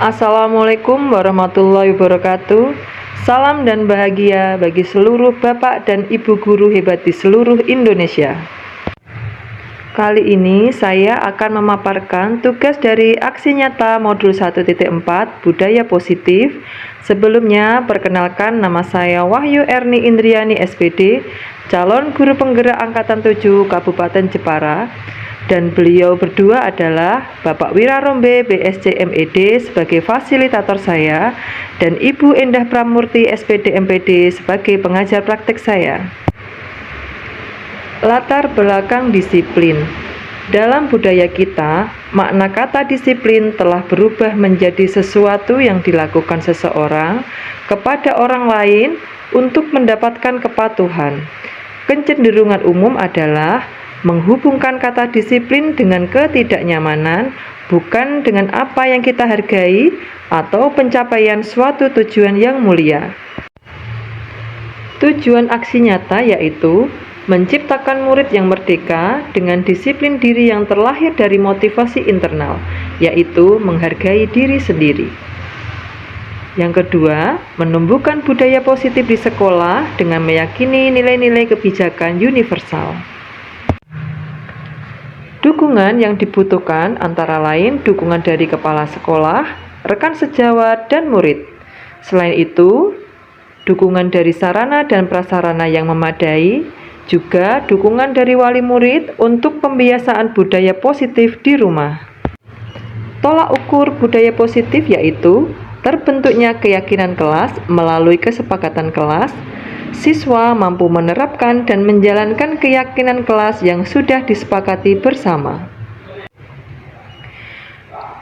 Assalamualaikum warahmatullahi wabarakatuh. Salam dan bahagia bagi seluruh bapak dan ibu guru hebat di seluruh Indonesia. Kali ini saya akan memaparkan tugas dari aksi nyata modul 1.4 Budaya Positif. Sebelumnya, perkenalkan nama saya Wahyu Erni Indriani SPD, calon guru penggerak Angkatan 7 Kabupaten Jepara. Dan beliau berdua adalah Bapak Wirarombe BSc MED sebagai fasilitator saya dan Ibu Endah Pramurti SPD MPD sebagai pengajar praktek saya. Latar belakang disiplin. Dalam budaya kita, makna kata disiplin telah berubah menjadi sesuatu yang dilakukan seseorang kepada orang lain untuk mendapatkan kepatuhan. Kecenderungan umum adalah menghubungkan kata disiplin dengan ketidaknyamanan, bukan dengan apa yang kita hargai atau pencapaian suatu tujuan yang mulia. Tujuan aksi nyata yaitu menciptakan murid yang merdeka dengan disiplin diri yang terlahir dari motivasi internal, yaitu menghargai diri sendiri. Yang kedua, menumbuhkan budaya positif di sekolah dengan meyakini nilai-nilai kebijakan universal. Dukungan yang dibutuhkan antara lain dukungan dari kepala sekolah, rekan sejawat, dan murid. Selain itu, dukungan dari sarana dan prasarana yang memadai, juga dukungan dari wali murid untuk pembiasaan budaya positif di rumah. Tolak ukur budaya positif yaitu terbentuknya keyakinan kelas melalui kesepakatan kelas. Siswa mampu menerapkan dan menjalankan keyakinan kelas yang sudah disepakati bersama.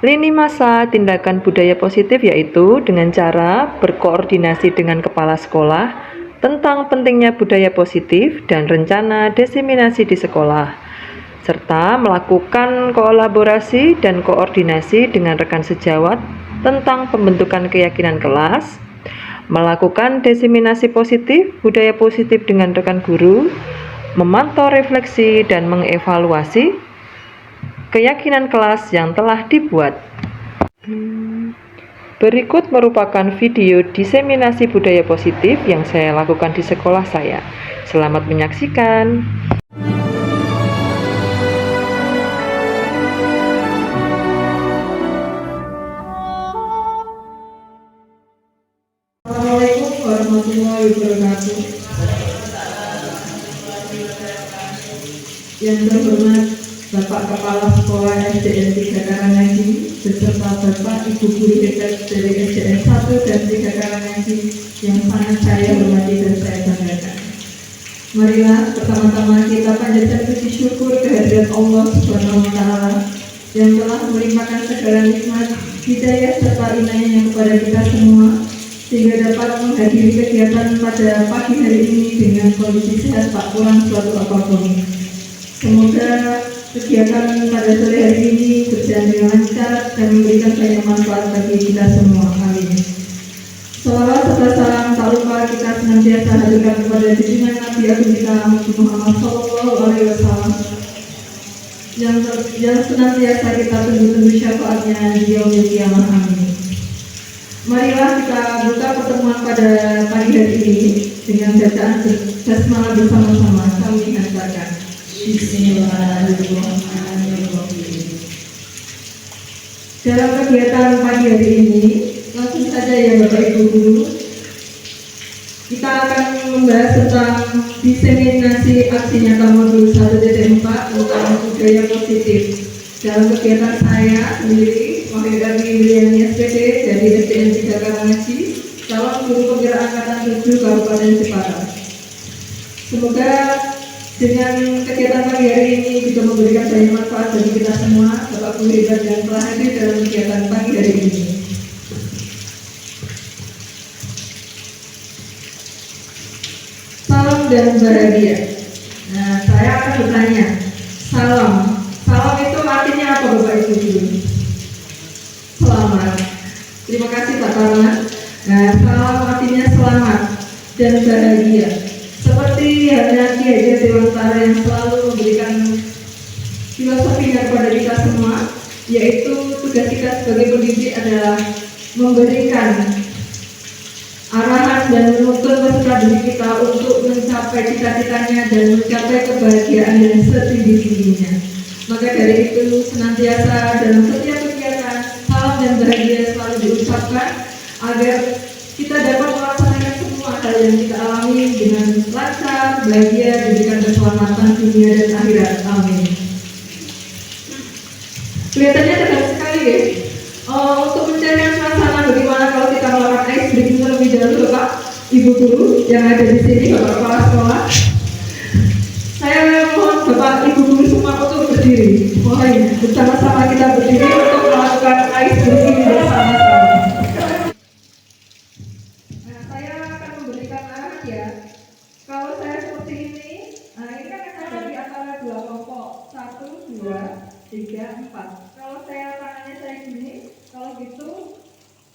Lini masa tindakan budaya positif yaitu dengan cara berkoordinasi dengan kepala sekolah tentang pentingnya budaya positif dan rencana diseminasi di sekolah, serta melakukan kolaborasi dan koordinasi dengan rekan sejawat tentang pembentukan keyakinan kelas, melakukan diseminasi positif, budaya positif dengan rekan guru, memantau refleksi dan mengevaluasi keyakinan kelas yang telah dibuat. Berikut merupakan video diseminasi budaya positif yang saya lakukan di sekolah saya. Selamat menyaksikan. Assalamualaikum warahmatullahi wabarakatuh. Yang terhormat Bapak Kepala Sekolah SDN 3 Karanganyar beserta Bapak Ibu Guru hebat dari SDN 1 dan 3 Karanganyar yang sangat saya hormati dan saya banggakan. Marilah pertama-tama kita panjatkan puji syukur kehadirat Allah Subhanahu wa Ta'ala yang telah melimpahkan segala nikmat, hidayah serta inayahnya kepada kita semua, sehingga dapat menghadiri kegiatan pada pagi hari ini dengan kondisi sehat tak kurang suatu apapun. Semoga kegiatan pada sore hari ini berjalan dengan lancar dan memberikan banyak manfaat bagi kita semua. Amin. Salawat serta salam tak lupa kita senantiasa hadirkan kepada junjungan Nabi Agung kita Muhammad SAW yang senantiasa kita tunggu-tunggu syafaatnya di yaumil qiyamah. Amin. Marilah kita buka pertemuan pada pagi hari ini dengan bacaan basmalah bersama-sama. Kami hantarkan. Bismillahirrahmanirrahim. Dalam kegiatan pagi hari ini, langsung saja ya Bapak Ibu Guru, kita akan membahas tentang diseminasi aksi nyata modul 1.4 tentang budaya positif. Dalam kegiatan saya sendiri, Wahyu Erni Indriani SPD dari SDN 3 Karanganyar, calon guru penggerak Angkatan 7 Kabupaten Jepara. Semoga dengan kegiatan pagi hari ini juga memberikan banyak manfaat bagi kita semua, Bapak Guru hebat yang telah hadir dalam kegiatan pagi hari ini. Salam dan bahagia. Nah, saya akan bertanya, salam itu artinya apa Bapak Ibu Guru? Selamat. Terima kasih Pak Taruna. Nah, salam artinya selamat dan bahagia. Seperti halnya Ki Hajar Dewantara yang selalu memberikan filosofinya kepada kita semua, yaitu tugas kita sebagai pendidik adalah memberikan arahan dan menuntun peserta didik kita untuk mencapai cita-citanya dan mencapai kebahagiaan yang setinggi-tingginya. Maka dari itu senantiasa dalam setiap kegiatan salam dan bahagia selalu diucapkan agar kita dapat melaksanakan semua hal yang kita alami dengan lancar, bahagia, diberikan keselamatan dunia dan akhirat. Amin. Kelihatannya tegang sekali ya. Untuk mencari suasana bagaimana kalau kita melakukan ice breaking terlebih dahulu, Bapak Ibu guru yang ada di sini, Bapak Kepala Sekolah. Saya mohon Bapak Ibu guru semua untuk berdiri. Mohon bersama-sama kita berdiri untuk melakukan ice breaking bersama-sama. Nah, saya akan memberikan arahan ya. Kalau saya seperti ini, nah ini kan saya bagi antara dua kelompok, 1, 2, 3, 4. Kalau saya tangannya saya gini, kalau gitu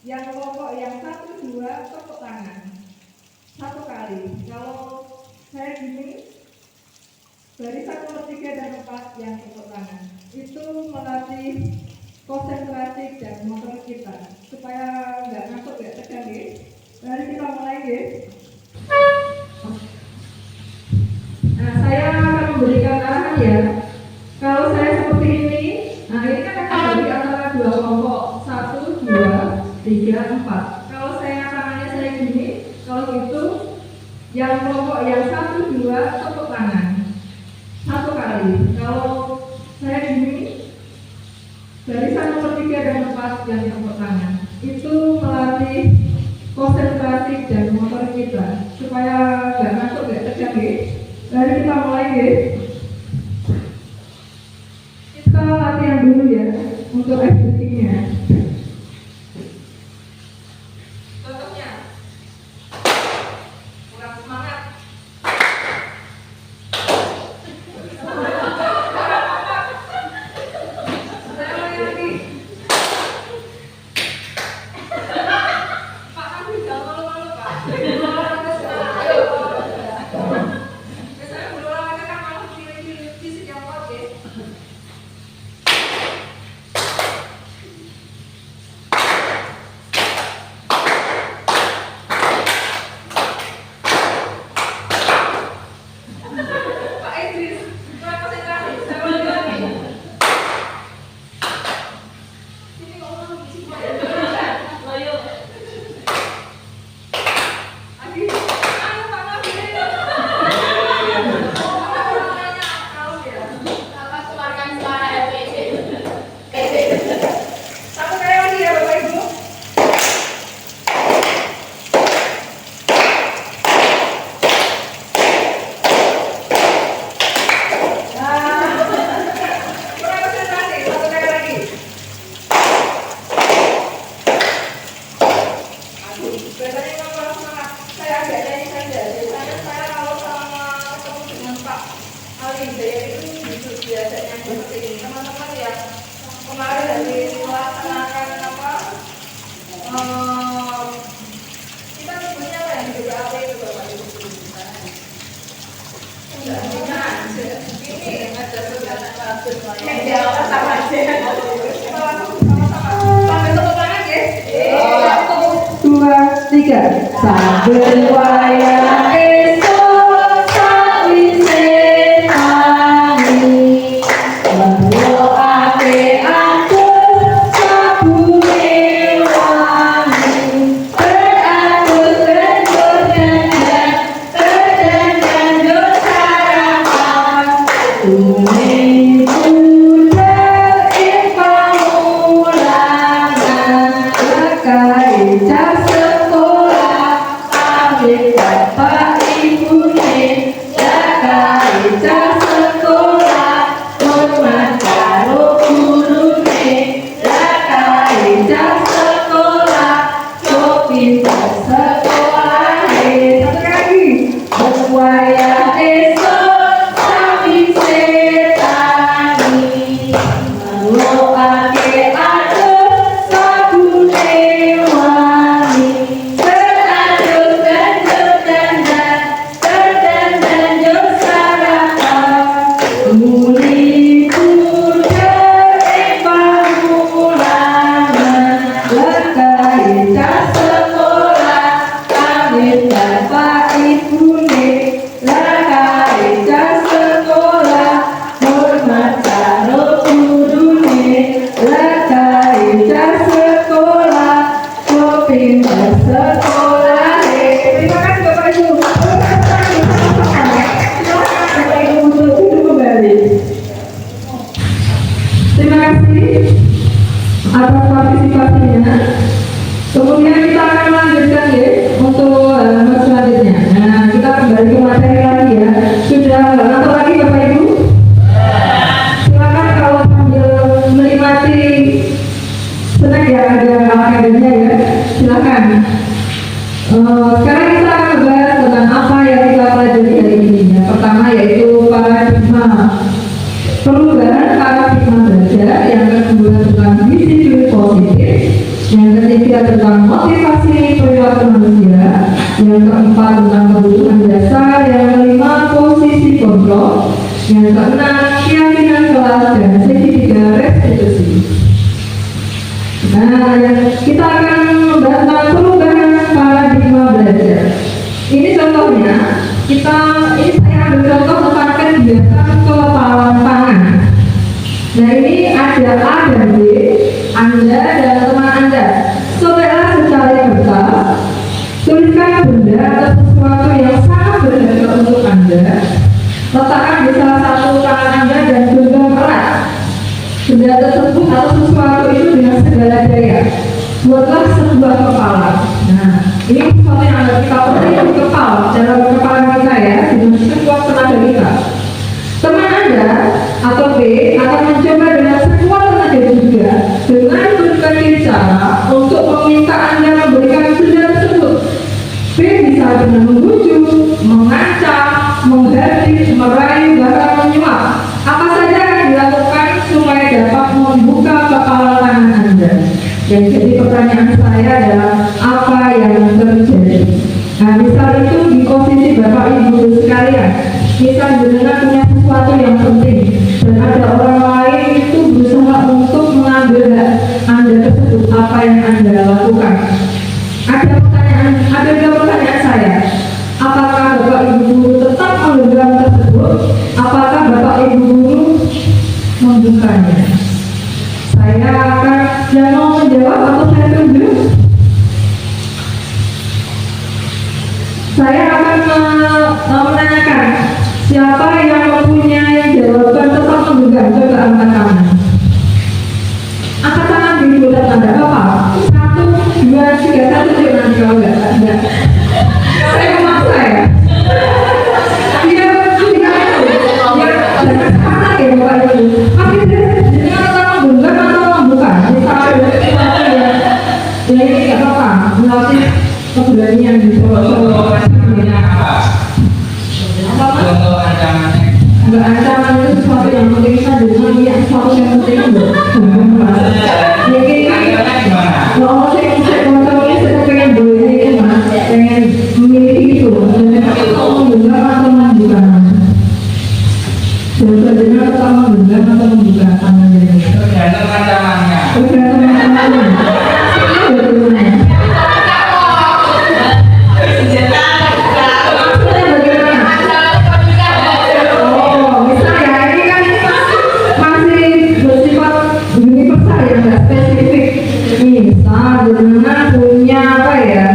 yang kelompok yang 1, 2 tepuk tangan 1 kali. Kalau saya gini, barisan nomor 3 dan 4 yang tepuk tangan. Itu melatih konsentrasi dan motor kita supaya nggak ngantuk, nggak tegang ya. Mari kita mulai ya. Nah, saya akan memberikan arahan ya. Kalau saya seperti ini, nah ini kan akan bagi antara dua kelompok, 1, 2, 3, 4. Kalau saya tangannya saya gini, kalau gitu yang kelompok yang 1, 2 tepuk tangan 1 kali. Kalau saya gini, barisan nomor 3 dan 4 yang tepuk tangan. Itu melatih konsentrasi dan motor kita supaya nggak ngantuk, nggak tegang ya. Mari kita mulai ya. Kita latihan dulu ya untuk exercise-nya. Contohnya, kurang semangat. Saya ulangi lagi. Pak, kan jangan malu-malu Pak. Ayo. Biasanya berolahraga kan malu pilih-pilih fisik yang kuat ya. Pak Idris, kurang konsentrasi. Saya ulangi lagi. Sini ngomong di sini. Ayo. Lagi. Ayo Pak Nabi. Satu kali lagi ya Bapak Ibu. Kurang konsentrasi, satu kali lagi. Aduh, biasanya kalau kurang semangat, saya agak nyanyi saja. Biasanya saya kalau sama ketemu dengan Pak Ali Hidayat itu justru biasanya seperti ini. Teman-teman ya, kemarin habis melaksanakan apa? Kita sebutnya apa yang di BAP itu Bapak Ibu? Ini ada kegiatan bagus yang diawal sama aja. Kita langsung sama-sama. Sampai tepuk tangan ya. 1, 2, 3. Saben wayah esuk sawise tangi, merloake atur sabune wangi, beratur kendur dandan, berdandan dur sarapan, tuning budal ipamulangan, lekai jas sekolah, ambil bapak atas partisipasinya. Kemudian kita akan lanjutkan ya untuk halaman selanjutnya. Nah, kita kembali ke materi lagi ya. Sudah nonton lagi Bapak Ibu? Silakan kalau sambil menikmati snack ya, ada akademia ya. Silakan. Sekarang kita akan membahas tentang apa yang kita pelajari hari ini. Yang pertama yaitu paradigma, perubahan paradigma belajar. Yang kedua tentang disiplin positif. Yang ketiga tentang motivasi perilaku manusia. Yang keempat tentang kebutuhan dasar. Yang kelima posisi kontrol. Yang keenam keyakinan kelas, dan segitiga restitusi. Nah, kita akan membahas tentang perubahan paradigma belajar. Ini contohnya, ini saya ambil contoh tentang kegiatan kelaparan pangan. Nah, ini ada A dan B, Anda dan teman Anda. Cobalah secara kertas, tuliskan benda atau sesuatu yang sangat berharga untuk Anda. Letakkan di salah satu tangan Anda dan genggam erat benda tersebut atau sesuatu itu dengan segala daya. Buatlah sebuah kepala. Nah, ini sesuatu yang harus kita perhatikan, kepala dalam kepala kita ya, dengan sekuat tenaga kita. Teman Anda atau B akan mencoba dengan sekuat tenaga juga dengan berbagai cara untuk meminta Anda memberikan benda tersebut. B bisa dengan membujuk, mengancam, menghardik, merayu, bahkan menyuap. Apa saja akan dilakukan supaya dapat membuka kepala tangan Anda. Dan jadi pertanyaan saya adalah apa yang terjadi? Nah, misal itu di posisi Bapak Ibu sekalian. Misal jenengan punya sesuatu yang penting dan ada orang lain itu berusaha untuk mengambil hak Anda tersebut, apa yang Anda lakukan? Ada dua pertanyaan saya. Apakah Bapak Ibu guru tetap menggenggam tersebut? Apakah Bapak Ibu guru membukanya? Saya akan, yang mau menjawab atau saya tunjuk? Saya akan menanyakan siapa yang mempunyai jawaban tetap menggenggam. Coba angkat tangan. Angkat tangan di bulan Anda. Bapak, 1, 2, 3, 1, jangan kalau enggak. Saya memaksa ya. Dia jangan sepakat ya Bapak Ibu. Tapi dia tetap menggenggam atau membuka. Misalnya ya ini nggak apa-apa. Melatih keberanian di Solo. Enggak ancaman itu sesuatu yang penting saja, dengan lihat sesuatu yang penting itu. Kalau saya pengen boleh itu mas, pengen memiliki itu, atau menggenggam atau membuka. Sebenarnya tetap menggenggam atau membuka tangan ini. Tergantung ancamannya. Jenengan punya apa ya?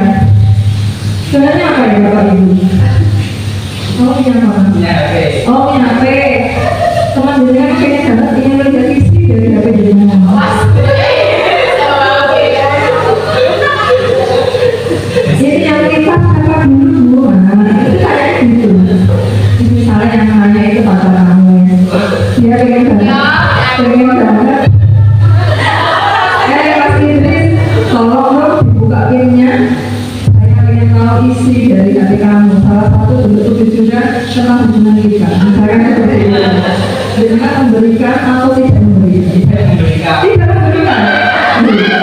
Sebenarnya apa ya Bapak Ibu? Oh punya apa? Punya HP. Oh punya HP. Teman jenengan kayaknya dapat ingin melihat isi dari HP jenengan. Ini yang kita apa dulu? Nah, itu kayak gitu. Misalnya yang nanya itu pacar kamu. Dia pengen banget. Tolong dibuka pinnya. Saya ingin tahu isi dari hati kamu. Salah satu bentuk juga tentang hubungan kita. Misalkan seperti itu. Dengan memberikan atau tidak memberikan? Tidak memberikan. Tidak memberikan.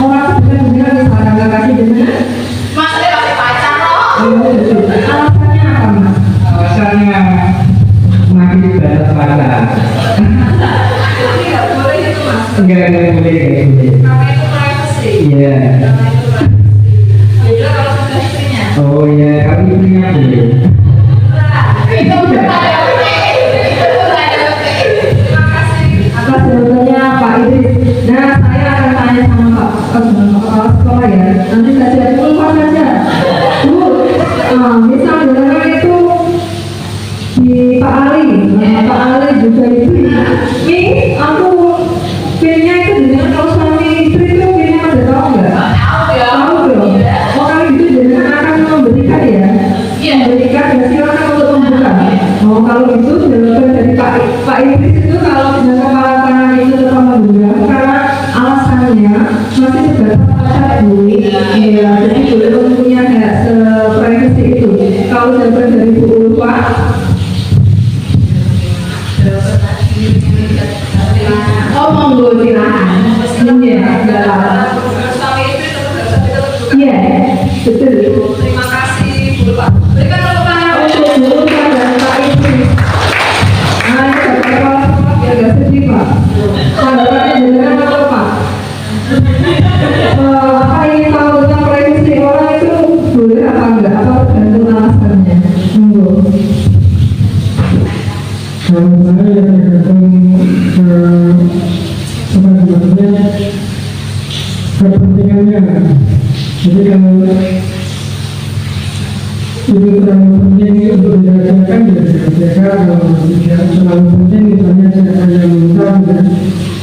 Orang sebenarnya misalkan nggak kasih dengan Mas, saya kasih pacar loh. Alasannya apa Mas? Alasannya makin batas pacar. Enggak boleh. Karena itu privacy. Iya. Beda kalau sudah istrinya. Oh iya, kami punya boleh. Itu udah ada. Terima kasih atas jawabannya Pak Idris. Nah, saya akan tanya sama Pak kepala sekolah ya. Nanti saya pulpen saja. Bu, misal jenengan itu di Pak Ali juga itu Bapak Iblis itu kalau dengan kepala tangan itu tetap menggenggam karena alasannya masih sebatas pacar bumi, ya jadi boleh umumnya kayak seprivasi itu. Kalau jawaban dari Bu Ulfa, oh monggo silakan. Iya, betul. Terima kasih Bu Ulfa. Berikan tepuk tangan untuk Bu Ulfa dan Pak Iblis. Nah, kepala biar gak sedih Pak. Tanggapannya dengan apa Pak? Apa ingin tahu tentang privasi orang itu boleh apa enggak? Apa tergantung alasannya? Monggo. Kalau saya yang tergantung sebenarnya kepentingannya. Jadi kalau itu terlalu penting untuk dirahasiakan, ya dirahasiakan. Kalau tidak terlalu penting, misalnya saya hanya mengungkap dan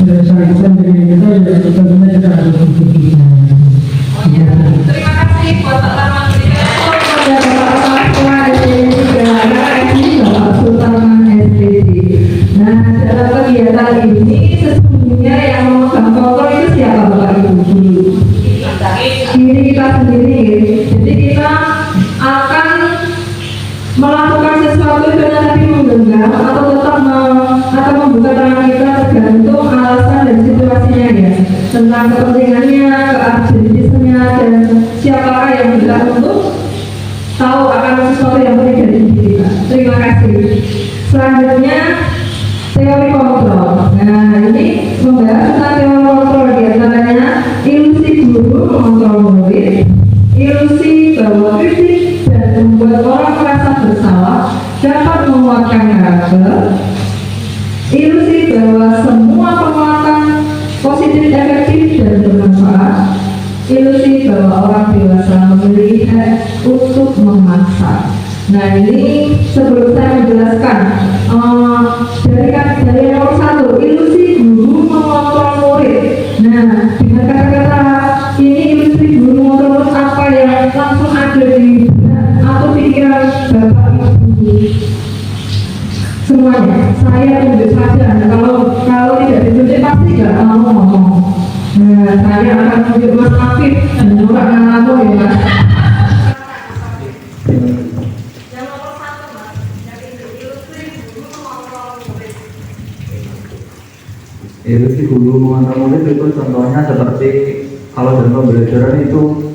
bersangkutan dengan kita, ya tentunya kita harus mengikutinya. Terima kasih buat Pak Tarman. Kepada Bapak Ketua SDN 3 Bapak Sultan SDN. Nah, dalam kegiatan ini sesungguhnya yang memegang kontrol itu siapa Bapak Ibu? Diri kita sendiri. Jadi kita akan melakukan sesuatu dengan tapi menggenggam atau tetap atau membuka tangan kita tergantung alasan dan situasinya ya, tentang kepentingannya, keurgensinya dan siapakah yang bisa untuk tahu akan sesuatu yang penting dari diri kita. Terima kasih. Selanjutnya teori kontrol. Nah ini membahas tentang teori kontrol, diantaranya ilusi guru mengontrol murid, ilusi bahwa kritik dan membuat orang merasa bersalah dapat menguatkan karakter, ilusi bahwa semua penguatan positif efektif dan bermanfaat, ilusi bahwa orang dewasa memiliki hak untuk memaksa. Nah ini sebelum saya menjelaskan dari nomor 1, ilusi guru mengontrol murid. Nah dengan kata-kata ini ilusi guru mengontrol murid apa yang langsung ada di benak atau pikiran Bapak Ibu semuanya? Saya tunjuk saja. Kalau tidak ditunjuk pasti nggak mau ngomong. Nah saya akan tunjuk Mas Afif dan orang ngalamu ya Mas. Ilusi guru mengontrol murid itu contohnya seperti kalau dalam pembelajaran itu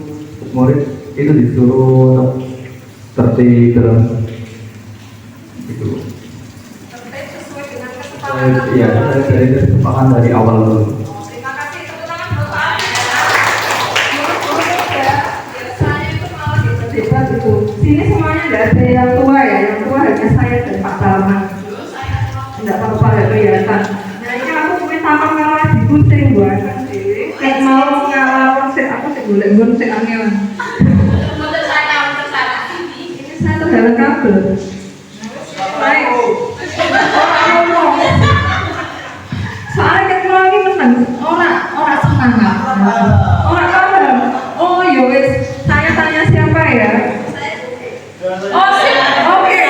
murid itu disuruh seperti dalam itu ya dari kesepakatan dari awal dulu. Terima kasih, tepuk tangan buat Pak. Biasanya itu malah Debat itu. Sini semuanya tidak ada yang tua ya, yang tua hanya saya dan Pak Salman. Tidak apa-apa ya kelihatan. Nah ini aku punya sama malah digunting buat kayak mau ngalamin aku sih boleh gunting angelan. Ini saya terdalam kabel. Baik. Soalnya kan lagi menang, orang semangat, orang paham. Oh yowes, saya tanya siapa ya? Oh oke,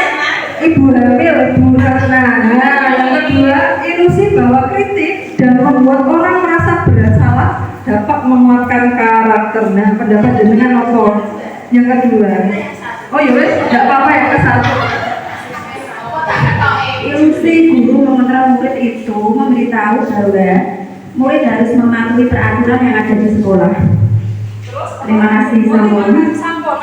Ibu Hamil, Ibu Ratna. Nah yang kedua, ilusi bahwa kritik dan membuat orang merasa bersalah dapat menguatkan karakter. Nah pendapat jenengan apa? Yang kedua, oh yowes, nggak apa-apa yang ke satu. Ilusi guru mengontrol murid itu memberitahu bahwa murid harus mematuhi peraturan yang ada di sekolah. Terima kasih, sampun.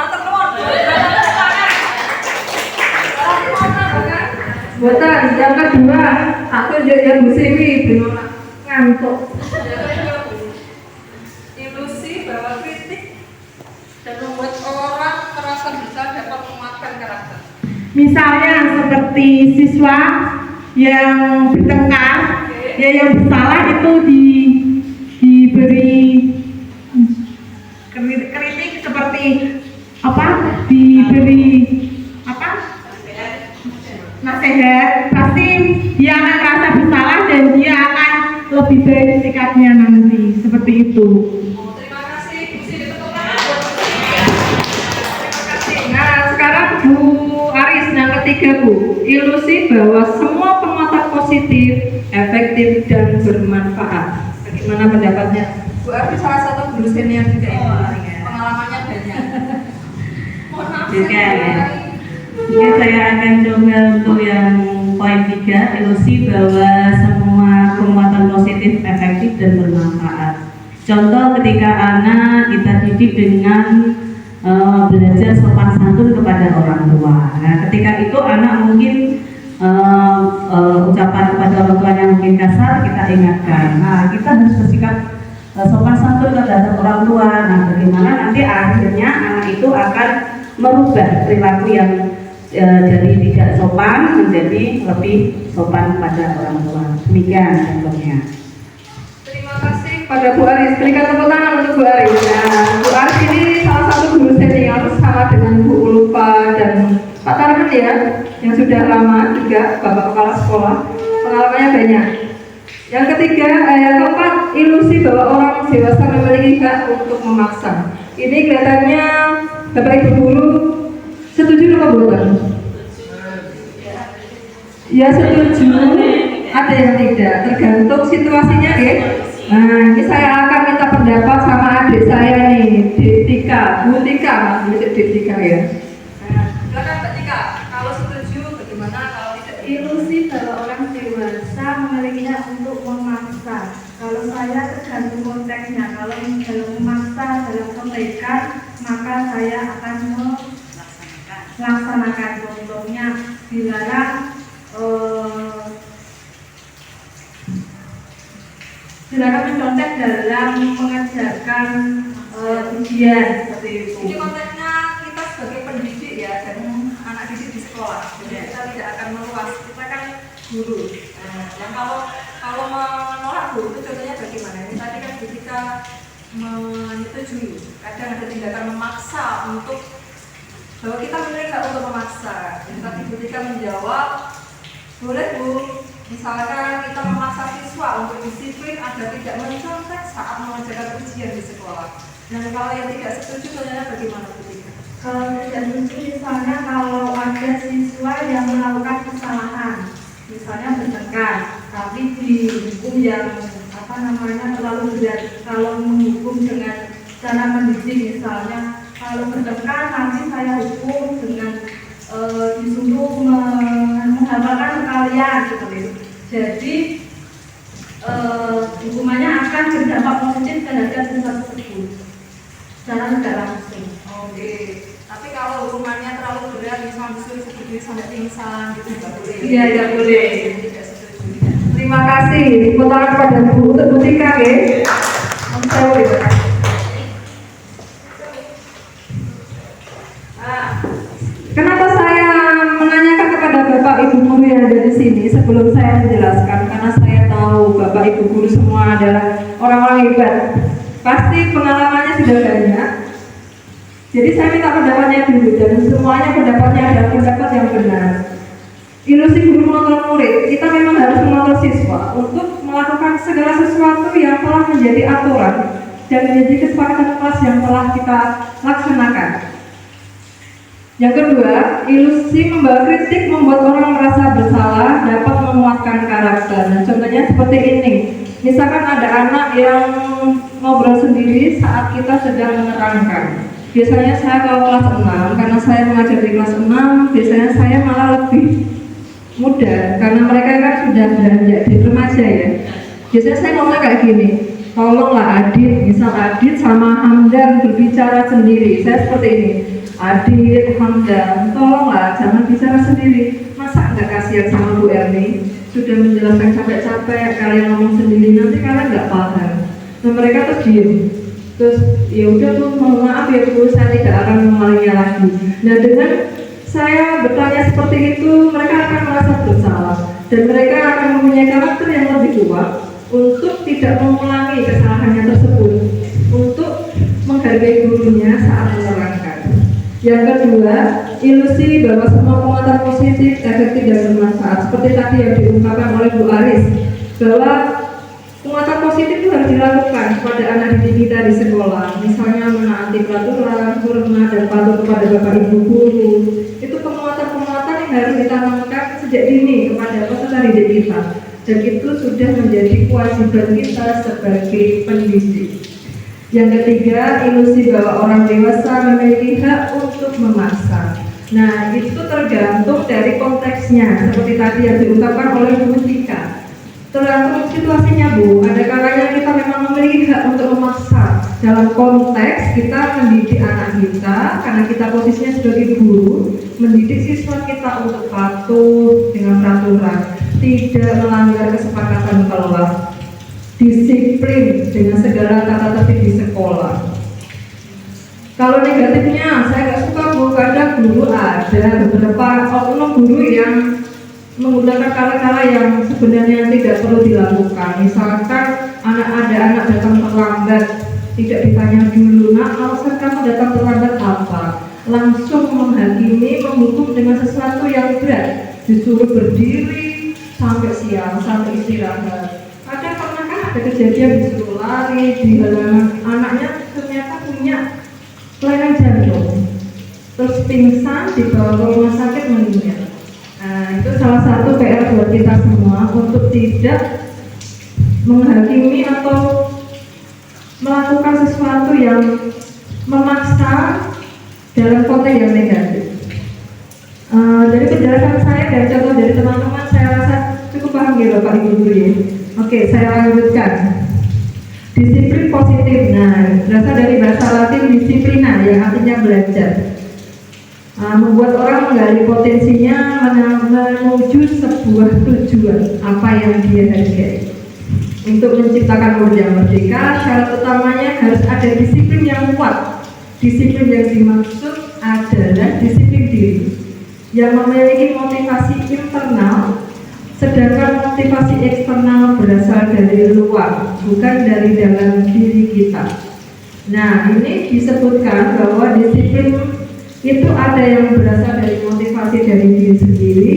Buatan yang kedua, aku yang Bu Siwi belum ngantuk. ilusi bahwa kritik dan membuat orang merasa bisa dapat menguatkan karakter. Misalnya seperti siswa yang bertengkar, ya yang bersalah itu diberi kritik seperti apa? Diberi apa? Nasihat. Pasti dia akan merasa bersalah dan dia akan lebih baik sikapnya nanti seperti itu. Terima kasih, Bu Siti, tepuk tangan. Terima kasih. Nah sekarang Bu Aris yang ketiga Bu, ilusi bahwa semua penguatan positif, efektif, dan bermanfaat. Bagaimana pendapatnya? Bu Arfi salah satu guru senior juga ini. Pengalamannya banyak. Mohon maaf. Oke. Oke, saya akan coba untuk yang poin 3, ilusi bahwa semua penguatan positif, efektif, dan bermanfaat. Contoh ketika anak kita didik dengan belajar sopan santun kepada orang tua. Nah, ketika itu anak mungkin ucapan kepada orang tua yang mungkin kasar kita ingatkan. Nah, kita harus bersikap sopan santun terhadap orang tua. Nah, bagaimana nanti akhirnya anak itu akan merubah perilaku yang dari tidak sopan menjadi lebih sopan pada orang tua. Demikian contohnya. Terima kasih pada Bu Aris. Berikan tepuk tangan untuk Bu Aris. Nah, Bu Aris ini salah satu guru senior sama dengan Bu Ulupa dan Pak Tarman ya, yang sudah lama juga Bapak Kepala Sekolah. Pengalamannya banyak. Yang ketiga, yang keempat, ilusi bahwa orang dewasa memiliki hak untuk memaksa. Ini kelihatannya Bapak Ibu guru setuju atau bukan? Ya setuju, ada yang tidak, tergantung situasinya ya. Nah, ini saya akan minta pendapat sama adik saya nih, Tika, Bu Tika, masih Tika ya. Nah, silakan Mbak Tika, kalau setuju bagaimana, kalau tidak? Ilusi bahwa orang dewasa memiliki hak untuk memaksa. Kalau saya tergantung konteksnya, kalau dalam memaksa dalam kebaikan, maka saya akan melaksanakan. Contohnya dilarang mencontek dalam mengajarkan ujian seperti itu. Ini konteksnya kita sebagai pendidik ya, dan anak didik di sekolah. Jadi kita tidak akan meluas, kita kan guru. Nah, yang kalau menolak guru itu contohnya bagaimana? Ini tadi kan ketika menyetujui, kadang ada tindakan memaksa untuk bahwa kita memiliki hak untuk memaksa. Dan tadi ketika menjawab, boleh Bu, misalkan kita memaksa siswa untuk disiplin agar tidak mencontek saat mengerjakan ujian di sekolah. Dan kalau yang tidak setuju, contohnya bagaimana Bu Tika? Kalau tidak setuju, misalnya kalau ada siswa yang melakukan kesalahan, misalnya bertengkar, tapi dihukum yang terlalu berat. Kalau menghukum dengan cara mendidik, misalnya kalau bertengkar nanti saya hukum dengan disuruh menghafalkan kalian seperti itu. Jadi hukumannya akan berdampak positif terhadap siswa tersebut secara tidak langsung. Oke. Tapi kalau hukumannya terlalu berat, misalnya disuruh berdiri sampai pingsan, gitu nggak boleh. Iya, tidak boleh. Tidak setuju. Terima kasih. Tepuk tangan pada Bu untuk Bu Tika ya. Kenapa saya menanyakan kepada Bapak Ibu guru yang ada di sini sebelum saya menjelaskan? Karena saya tahu Bapak Ibu guru semua adalah orang-orang hebat. Pasti pengalamannya sudah banyak. Jadi saya minta pendapatnya dulu, dan semuanya pendapatnya adalah pendapat yang benar. Ilusi guru mengontrol murid, kita memang harus mengontrol siswa untuk melakukan segala sesuatu yang telah menjadi aturan dan menjadi kesepakatan kelas yang telah kita laksanakan. Yang kedua, ilusi membawa kritik membuat orang merasa bersalah, dapat menguatkan karakter. Nah, contohnya seperti ini. Misalkan ada anak yang ngobrol sendiri saat kita sedang menerangkan. Biasanya saya kalau kelas 6, karena saya mengajar di kelas 6, biasanya saya malah lebih muda, karena mereka kan sudah beranjak di remaja ya. Biasanya saya ngomong kayak gini, tolonglah Adit, misal Adit sama Hamdan berbicara sendiri. Saya seperti ini, Adit, Hamdan, tolonglah jangan bicara sendiri. Masa nggak kasihan sama Bu Erni? Sudah menjelaskan capek-capek, kalian ngomong sendiri, nanti kalian nggak paham. Nah mereka tuh diem. Terus ya udah tuh, mohon maaf ya Bu, saya tidak akan mengulanginya lagi. Nah dengan saya bertanya seperti itu, mereka akan merasa bersalah dan mereka akan mempunyai karakter yang lebih kuat untuk tidak mengulangi kesalahannya tersebut, untuk menghargai gurunya saat menerangkan. Yang kedua, ilusi bahwa semua penguatan positif, efektif dan bermanfaat. Seperti tadi yang diungkapkan oleh Bu Aris, bahwa penguatan positif itu harus dilakukan kepada anak didik kita di sekolah. Misalnya menaati peraturan, hormat dan patuh kepada Bapak Ibu guru. Itu penguatan-penguatan yang harus ditanamkan sejak dini kepada peserta didik kita, dan itu sudah menjadi kewajiban kita sebagai pendidik. Yang ketiga, ilusi bahwa orang dewasa memiliki hak untuk memaksa. Nah, itu tergantung dari konteksnya, seperti tadi yang diungkapkan oleh Bu Tika. Tergantung situasinya, Bu. Ada kalanya kita memang memiliki hak untuk memaksa. Dalam konteks kita mendidik anak kita, karena kita posisinya sebagai guru, mendidik siswa kita untuk patuh dengan peraturan, tidak melanggar kesepakatan kelas, disiplin dengan segala tata tertib di sekolah. Kalau negatifnya, saya nggak suka, Bu, kadang guru ada beberapa oknum guru yang menggunakan cara-cara yang sebenarnya tidak perlu dilakukan. Misalkan ada anak datang terlambat, tidak ditanya dulu, "Nak, alasan kamu datang terlambat apa?" Langsung menghakimi, menghukum dengan sesuatu yang berat, disuruh berdiri sampai siang, sampai istirahat. Pernah kan ada kejadian disuruh lari di halaman, anaknya ternyata punya kelainan jantung, terus pingsan, dibawa ke rumah sakit, meninggal. Nah, itu salah satu PR buat kita semua untuk tidak menghakimi atau melakukan sesuatu yang memaksa dalam konteks yang negatif. Dari penjelasan saya dan contoh dari teman-teman, saya rasa cukup paham ya Bapak Ibu guru ya. Oke, saya lanjutkan. Disiplin positif. Nah, berasal dari bahasa Latin disiplina yang artinya belajar. Membuat orang menggali potensinya menuju sebuah tujuan apa yang dia hargai. Untuk menciptakan murid yang merdeka, syarat utamanya harus ada disiplin yang kuat. Disiplin yang dimaksud adalah disiplin diri yang memiliki motivasi internal, sedangkan motivasi eksternal berasal dari luar, bukan dari dalam diri kita. Nah, ini disebutkan bahwa disiplin itu ada yang berasal dari motivasi dari diri sendiri,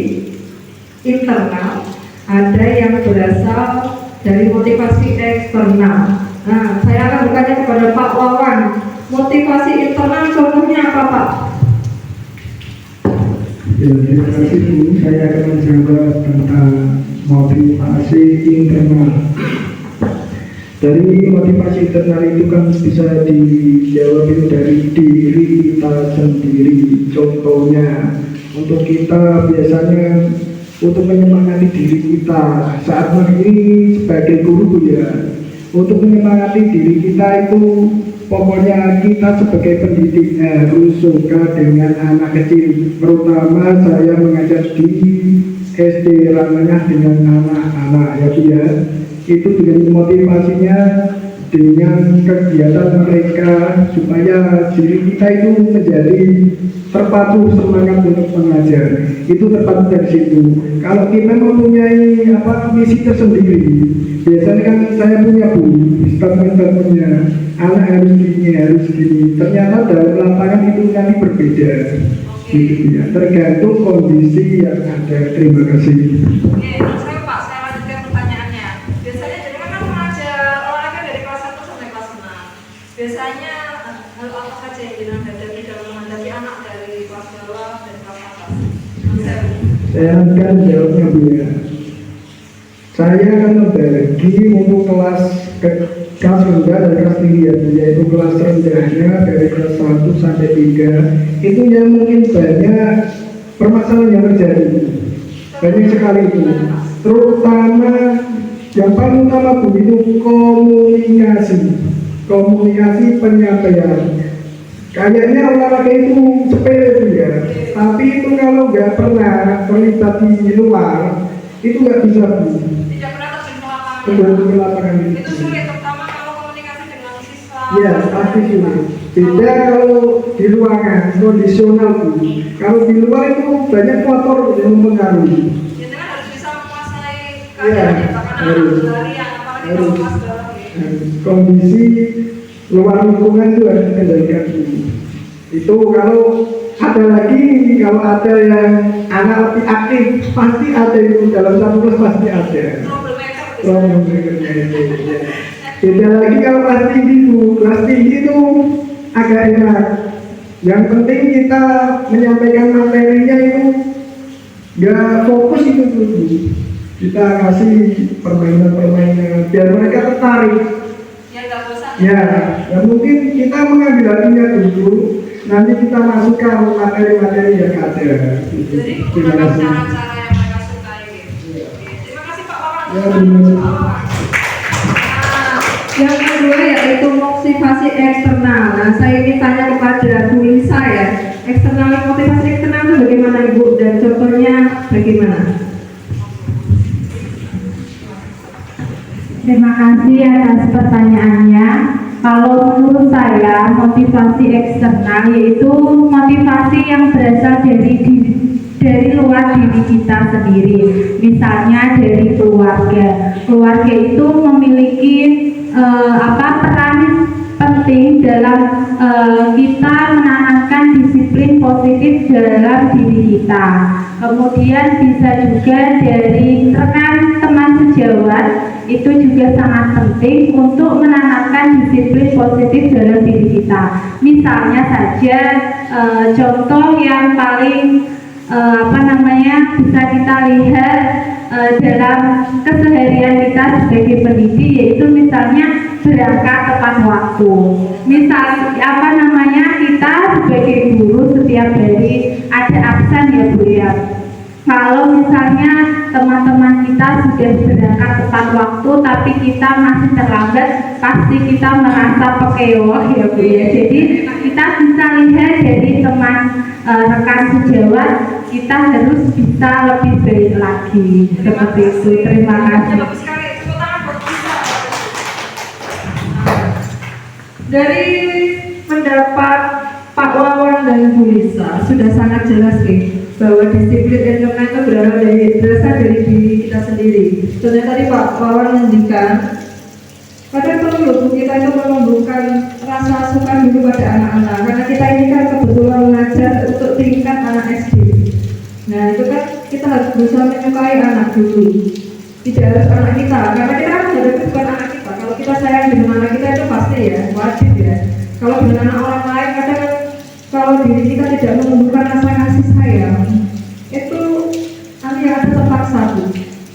internal, ada yang berasal dari motivasi eksternal. Nah, saya akan bertanya kepada Pak Wawan, motivasi internal contohnya apa, Pak? Ya, terima kasih Bu. Saya akan menjawab tentang motivasi internal. Dari motivasi internal itu kan bisa dijawab itu dari diri kita sendiri. Contohnya, untuk kita biasanya untuk menyemangati diri kita saat ini sebagai guru ya, untuk menyemangati diri kita itu pokoknya kita sebagai pendidik harus suka dengan anak kecil. Terutama saya mengajar di SD Ranganah dengan anak-anak ya Bu ya. Itu dengan motivasinya dengan kegiatan mereka supaya diri kita itu menjadi terpacu semangat untuk mengajar. Itu terpacu dari situ. Kalau kita mempunyai misi tersendiri, biasanya kan saya punya Bu, statement-statementnya anak harus gini. Ternyata dalam lapangan itu nanti berbeda. Gitu ya. Tergantung kondisi yang ada. Terima kasih. Oke, terus saya lanjutkan pertanyaannya. Biasanya jadi kan mengajar olahraga dari kelas 1 sampai kelas 6. Biasanya hal apa saja yang jenengan hadapi dalam menghadapi anak dari kelas bawah dan kelas atas? Saya akan jawabnya Bu ya. Saya akan membagi untuk kelas rendah dan kelas tinggi ya Bu, yaitu kelas rendahnya dari kelas 1 sampai 3 itu yang mungkin banyak permasalahan yang terjadi, banyak sekali itu, terutama yang paling utama Bu itu komunikasi penyampaian. Kayaknya olahraga itu sepele Bu ya, tapi itu kalau nggak pernah terlibat di luar itu nggak bisa Bu. Tidak pernah terjun ke lapangan. Itu sulit, terutama kalau komunikasi dengan siswa. Ya, pasti sulit. Beda kalau di ruangan kondisional Bu. Kalau di luar itu banyak faktor yang mempengaruhi. Jadi harus bisa menguasai keadaan harus. Larian, apalagi kalau kelas bawah. Kondisi luar lingkungan itu harus dikendalikan dulu. Itu kalau ada yang anak lebih aktif, pasti ada itu dalam satu kelas pasti ada. Troublemaker-nya itu. Ya. Beda lagi kalau kelas tinggi Bu. Kelas tinggi itu agak enak. Yang penting kita menyampaikan materinya itu nggak fokus itu dulu. Kita kasih permainan-permainan biar mereka tertarik. Ya nggak bosan. Ya, dan mungkin kita mengambil hatinya dulu, nanti kita masukkan materi-materi yang ada. Gitu. Jadi Terima menggunakan kasih. cara-cara yang mereka sukai gitu. Oke, terima kasih Pak Wawan. Ya, benar. Yang kedua yaitu motivasi eksternal. Nah, saya ingin tanya kepada Bu Lisa ya. Motivasi eksternal itu bagaimana Ibu dan contohnya bagaimana? Terima kasih atas pertanyaannya. Kalau menurut saya motivasi eksternal yaitu motivasi yang berasal dari luar diri kita sendiri. Misalnya dari keluarga. Keluarga itu memiliki peran penting dalam kita menanamkan disiplin positif dalam diri kita. Kemudian bisa juga dari rekan teman sejawat itu juga sangat penting untuk menanamkan disiplin positif dalam diri kita. Misalnya saja contoh yang paling bisa kita lihat dalam keseharian kita sebagai pendidik, yaitu misalnya berangkat tepat waktu. Kita sebagai guru setiap hari ada absen ya Bu ya. Kalau misalnya teman-teman kita sudah berangkat tepat waktu tapi kita masih terlambat, pasti kita merasa pekewoh ya Bu ya. Jadi kita bisa lihat dari teman rekan sejawat, kita harus bisa lebih baik lagi. Seperti itu. Terima kasih. Bagus sekali. Tepuk tangan buat Lisa. Dari pendapat Pak Wawan dan Bu Lisa sudah sangat jelas nih bahwa disiplin internal itu berasal dari diri kita sendiri. Contohnya tadi Pak Wawan menunjukkan kadang perlu kita itu menumbuhkan rasa suka dulu pada anak-anak, karena kita ini kan kebetulan mengajar untuk tingkat anak SD. Nah itu kan kita harus berusaha menyukai anak dulu, tidak harus anak kita, karena kita kan menghadapi bukan anak kita. Kalau kita sayang dengan anak kita itu pasti ya wajib ya. Kalau dengan anak orang lain kadang kalau diri kita tidak menumbuhkan rasa kasih sayang, itu nanti ada terpaksa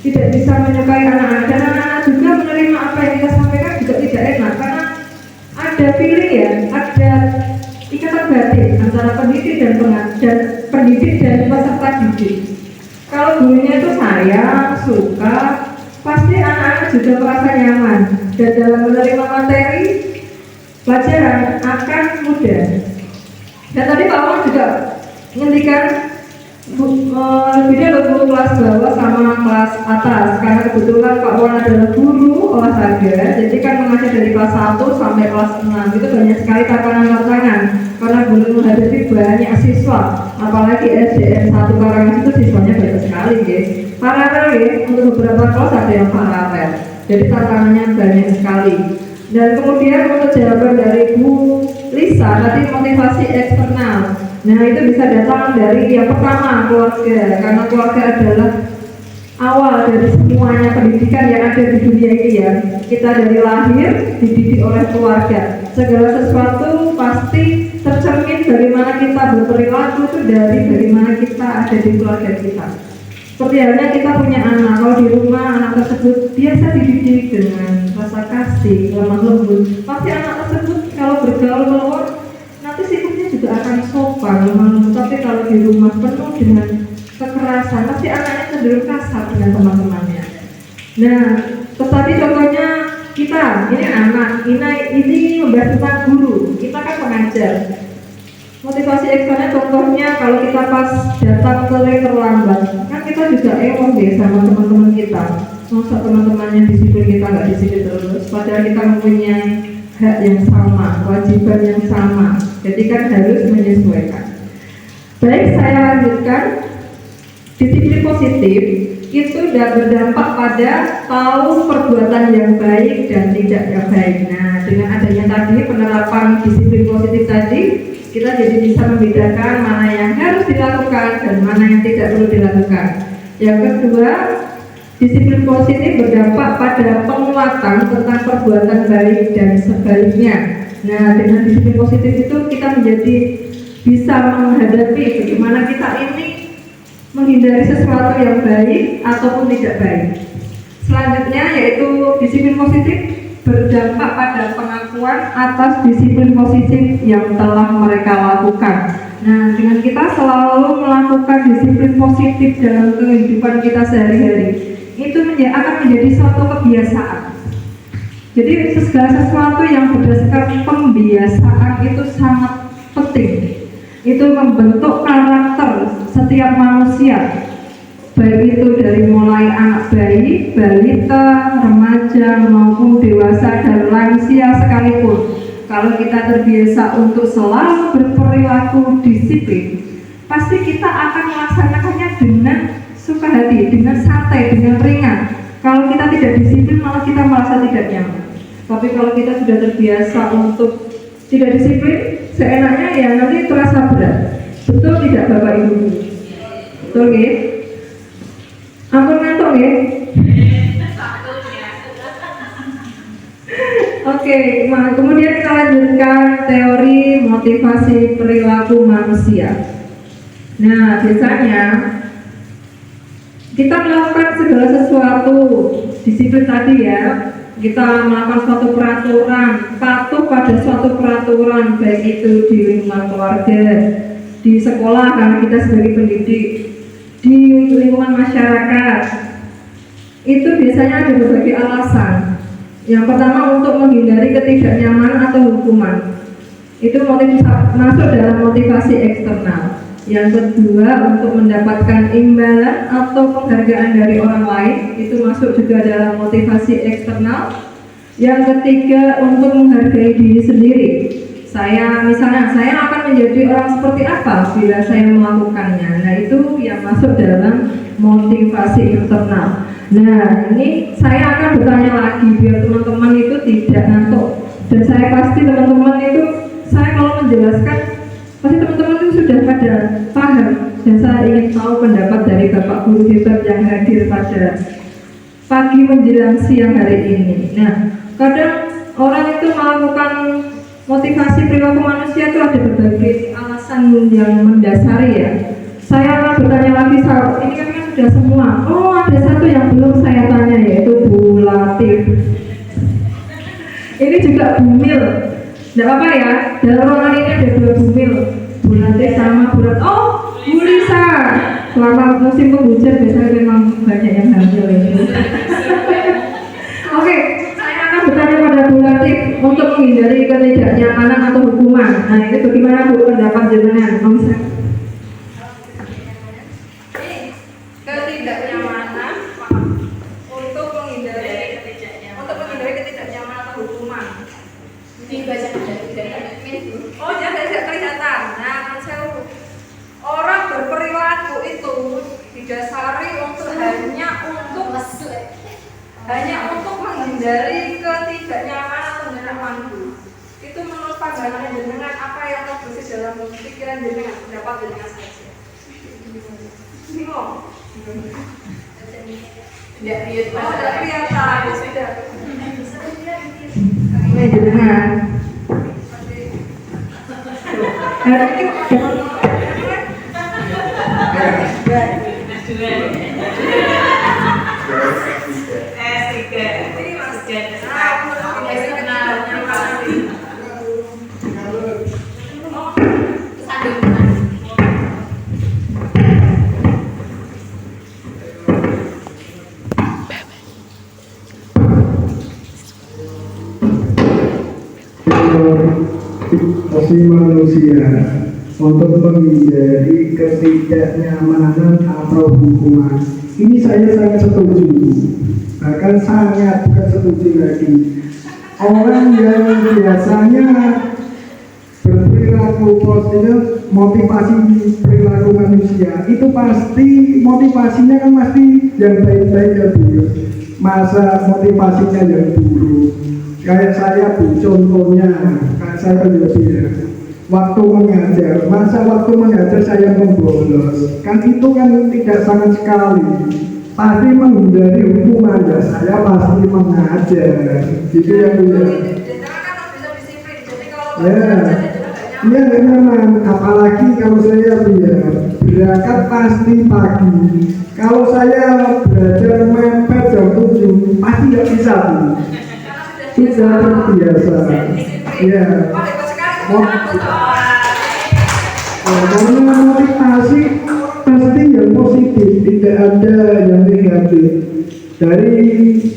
tidak bisa menyukai anak-anak, dan anak-anak juga menerima apa yang kita sampaikan juga tidak enak, karena ada feeling ya, ada ikatan batin antara pendidik dan peserta didik. Kalau gurunya itu sayang, suka, pasti anak-anak juga merasa nyaman dan dalam menerima materi pelajaran akan mudah. Dan tadi Pak Wawan juga menghentikan beda guru kelas bawah sama kelas atas, karena kebetulan Pak Wawan adalah guru olahraga, jadi kan mengajar dari kelas 1 sampai kelas 6 itu banyak sekali tantangan karena belum menghadapi banyak siswa, apalagi SDN 1 Karangasem itu siswanya banyak sekali guys. Paralel ya, untuk beberapa kelas ada yang paralel, jadi tantangannya banyak sekali. Dan kemudian untuk jawaban dari Bu Lisa tadi motivasi eksternal. Nah itu bisa datang dari yang pertama keluarga, karena keluarga adalah awal dari semuanya pendidikan yang ada di dunia ini ya. Kita dari lahir dididik oleh keluarga. Segala sesuatu pasti tercermin bagaimana kita berperilaku itu dari bagaimana kita ada di keluarga kita. Seperti halnya kita punya anak, kalau di rumah anak tersebut biasa dididik dengan rasa kasih, lemah lembut, pasti anak tersebut kalau bergaul keluar nanti sifatnya juga akan sopan, lemah lembut. Tapi kalau di rumah penuh dengan kekerasan, pasti anaknya cenderung kasar dengan teman-temannya. Nah, tadi contohnya kita, ini anak, ini membahas tentang guru, kita kan pengajar. Motivasi eksternal contohnya kalau kita pas datang ke terlambat, kan kita juga emosi deh sama teman-teman kita. Masa teman-temannya disiplin, kita nggak disiplin terus, padahal kita mempunyai hak yang sama, kewajiban yang sama, jadi kan harus menyesuaikan. Baik, saya lanjutkan. Disiplin positif itu sudah berdampak pada tahu perbuatan yang baik dan tidak yang baik. Nah, dengan adanya tadi penerapan disiplin positif tadi, kita jadi bisa membedakan mana yang harus dilakukan dan mana yang tidak perlu dilakukan. Yang kedua, disiplin positif berdampak pada penguatan tentang perbuatan baik dan sebaliknya. Nah, dengan disiplin positif itu kita menjadi bisa menghadapi bagaimana kita ini menghindari sesuatu yang baik ataupun tidak baik. Selanjutnya yaitu disiplin positif berdampak pada pengakuan atas disiplin positif yang telah mereka lakukan. Nah, dengan kita selalu melakukan disiplin positif dalam kehidupan kita sehari-hari, itu akan menjadi suatu kebiasaan. Jadi segala sesuatu yang berdasarkan pembiasaan itu sangat penting. Itu membentuk karakter setiap manusia, baik itu dari mulai anak bayi, balita, remaja maupun dewasa dan lansia sekalipun. Kalau kita terbiasa untuk selalu berperilaku disiplin, pasti kita akan melaksanakannya dengan suka hati, dengan santai, dengan ringan. Kalau kita tidak disiplin, malah kita merasa tidak nyaman. Tapi kalau kita sudah terbiasa untuk tidak disiplin, seenaknya ya nanti terasa berat. Betul tidak Bapak Ibu? Betul ya? Ampun ngantuk ya? Oke, kemudian kita lanjutkan teori motivasi perilaku manusia. Nah, biasanya kita melakukan segala sesuatu disiplin tadi ya. Kita melakukan suatu peraturan, patuh pada suatu peraturan, baik itu di lingkungan keluarga, di sekolah karena kita sebagai pendidik, di lingkungan masyarakat. Itu biasanya ada berbagai alasan. Yang pertama untuk menghindari ketidaknyamanan atau hukuman. Itu masuk dalam motivasi eksternal. Yang kedua untuk mendapatkan imbalan atau penghargaan dari orang lain, itu masuk juga dalam motivasi eksternal. Yang ketiga untuk menghargai diri sendiri. Misalnya saya akan menjadi orang seperti apa bila saya melakukannya. Nah, itu yang masuk dalam motivasi internal. Nah, ini saya akan bertanya lagi biar teman-teman itu tidak ngantuk. Dan saya pasti teman-teman itu, saya kalau menjelaskan pasti teman-teman itu sudah pada paham. Dan saya ingin tahu pendapat dari Bapak Guru hebat yang hadir pada pagi menjelang siang hari ini. Nah, kadang orang itu melakukan motivasi perilaku manusia itu ada berbagai alasan yang mendasari ya. Saya akan bertanya lagi, ini kan sudah semua. Oh, ada satu yang belum saya tanya, yaitu Bu Latif. Ini juga Bumil. Tidak apa ya, dalam ruangan ini ada dua Bumil, Bu Latif sama Bu Lat. Oh, Bu Lisa. Selama musim penghujan biasanya memang banyak yang hamil ini. Oke, saya akan bertanya pada Bu Latif untuk menghindari ketidaknyamanan atau hukuman. Nah, ini bagaimana Bu pendapat jenengan? Ketidaknyamanan untuk menghindari ketidaknyamanan atau hukuman. Dibaca Oh, jangan tidak kelihatan. Nah, orang berperilaku itu didasari hanya untuk menghindari ketidaknyamanan atau hukuman. Itu menurut pandangan jenengan apa yang terbesit dalam pikiran jenengan, pendapat jenengan saja. Bingung? Tidak kelihatan. Sudah. Ini jenengan. Motivasi manusia untuk menghindari ketidaknyamanan atau hukuman. Ini saya sangat setuju, bahkan sangat bukan setuju lagi. Orang yang biasanya berperilaku positif, motivasi perilaku manusia itu pasti motivasinya kan pasti yang baik-baik ya Bu. Masa motivasinya yang buruk. Kayak saya Bu, contohnya kayak saya ya, waktu mengajar, masa waktu mengajar saya membolos, kan itu kan tidak sama sekali. Pasti menghindari hukuman ya, saya pasti mengajar. Gitu ya Bu ya. Iya nggak nyaman, apalagi kalau saya berangkat pasti pagi. Kalau saya belajar mepet jam 7 pasti nggak bisa tuh. Sudah terbiasa. Ya. Karena motivasi pasti yang positif, tidak ada yang negatif. Dari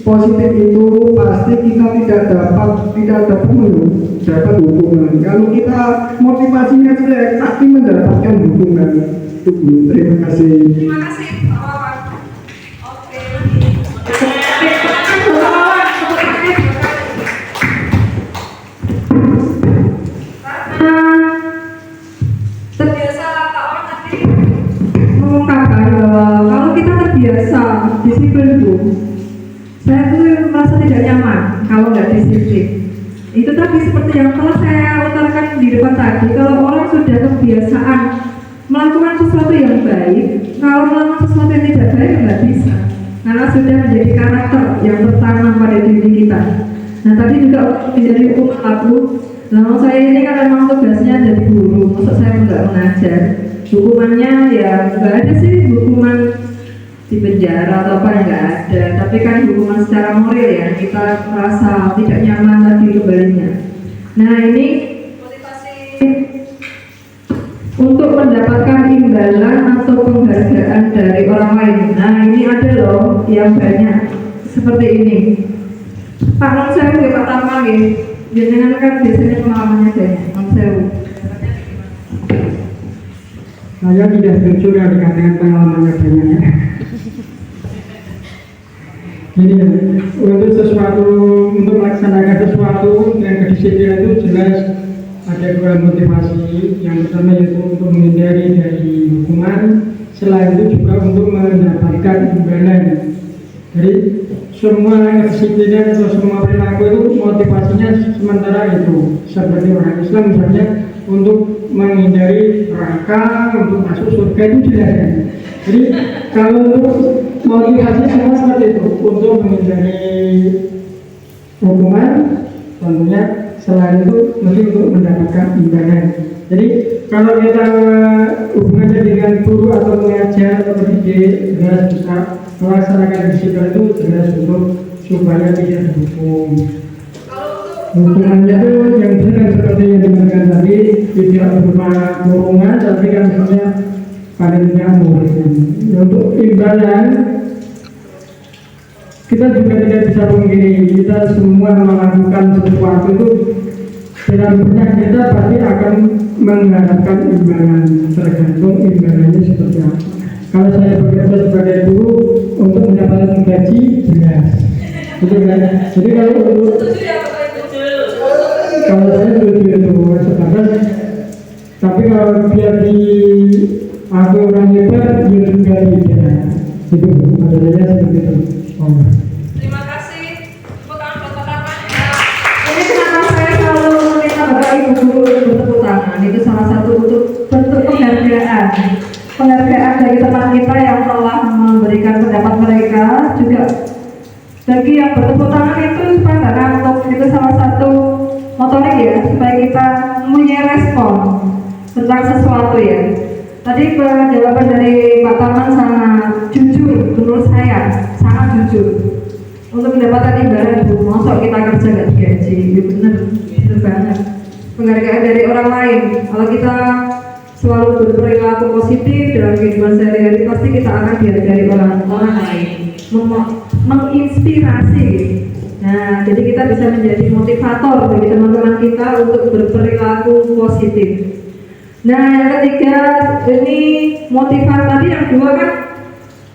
positif itu pasti kita tidak dapat hukuman. Kalau kita motivasinya jelek, pasti mendapatkan hukuman. Terima kasih. Terima kasih, Pak Wawan. Oke. Terbiasa Pak Wawan tadi mengungkapkan bahwa kalau kita terbiasa disiplin itu, saya tuh merasa tidak nyaman kalau nggak disiplin. Itu tadi seperti yang telah saya utarakan di depan tadi, kalau orang sudah kebiasaan melakukan sesuatu yang baik, kalau melakukan sesuatu yang tidak baik nggak bisa, karena sudah menjadi karakter yang tertanam pada diri kita. Nah tadi juga menjadi hukum aku. Nah saya ini kan memang tugasnya jadi guru, maksud saya nggak mengajar. Hukumannya ya nggak ada sih hukuman di penjara atau apa, nggak ada. Tapi kan hukuman secara moral ya, kita merasa tidak nyaman lagi kembalinya. Nah ini motivasi untuk mendapatkan imbalan atau penghargaan dari orang lain. Nah ini ada loh yang banyak seperti ini. Pak Non Sewu ya Pak Tarman ya, jenengan kan biasanya pengalamannya banyak. Non Sewu. Saya tidak setuju ya dikatakan pengalamannya banyak ya. Gini ya, untuk melaksanakan sesuatu dengan kedisiplinan itu jelas ada dua motivasi. Yang pertama yaitu untuk menghindari dari hukuman, selain itu juga untuk mendapatkan imbalan. Jadi semua kedisiplinan atau semua perilaku itu motivasinya sementara itu. Seperti orang Islam misalnya untuk menghindari neraka, untuk masuk surga itu jelas. Jadi kalau untuk motivasi semua seperti itu, untuk menghindari hukuman, tentunya selain itu mesti untuk mendapatkan imbalan. Jadi kalau kita hubungannya dengan guru atau mengajar atau pendidik, jelas bisa melaksanakan disiplin itu jelas untuk supaya tidak dihukum. Hukumannya itu yang benar seperti yang dimaksudkan tadi, tidak berupa kurungan, tapi kan misalnya paling tidak murid. Untuk imbalan kita juga tidak bisa pungkiri, kita semua melakukan sesuatu itu dalam banyak kita pasti akan mengharapkan imbalan, tergantung imbalannya seperti apa. Kalau saya bekerja sebagai guru untuk mendapatkan gaji jelas, itu kan. Jadi kalau saya setuju itu sebatas, tapi kalau dia di aku orang hebat, dia juga tidak. Itu adanya seperti itu. terima kasih. Tepuk tangan buat Pak Tarman. Ini kenapa saya selalu meminta Bapak Ibu guru untuk bertepuk tangan. Itu salah satu bentuk penghargaan dari teman kita yang telah memberikan pendapat mereka. Juga bagi yang bertepuk tangan itu supaya nggak ngantuk, itu salah satu motorik ya, supaya kita mempunyai respon tentang sesuatu ya. Tadi jawaban dari Pak Tarman sangat jujur, menurut saya sangat jujur. Untuk mendapatkan imbalan, masuk kita kerja nggak digaji, ya bener banget. Penghargaan dari orang lain, kalau kita selalu berperilaku positif dalam kehidupan sehari-hari, pasti kita akan dihargai orang lain, menginspirasi. Nah, jadi kita bisa menjadi motivator bagi teman-teman kita untuk berperilaku positif. Nah, yang ketiga ini motivasi tadi, yang dua kan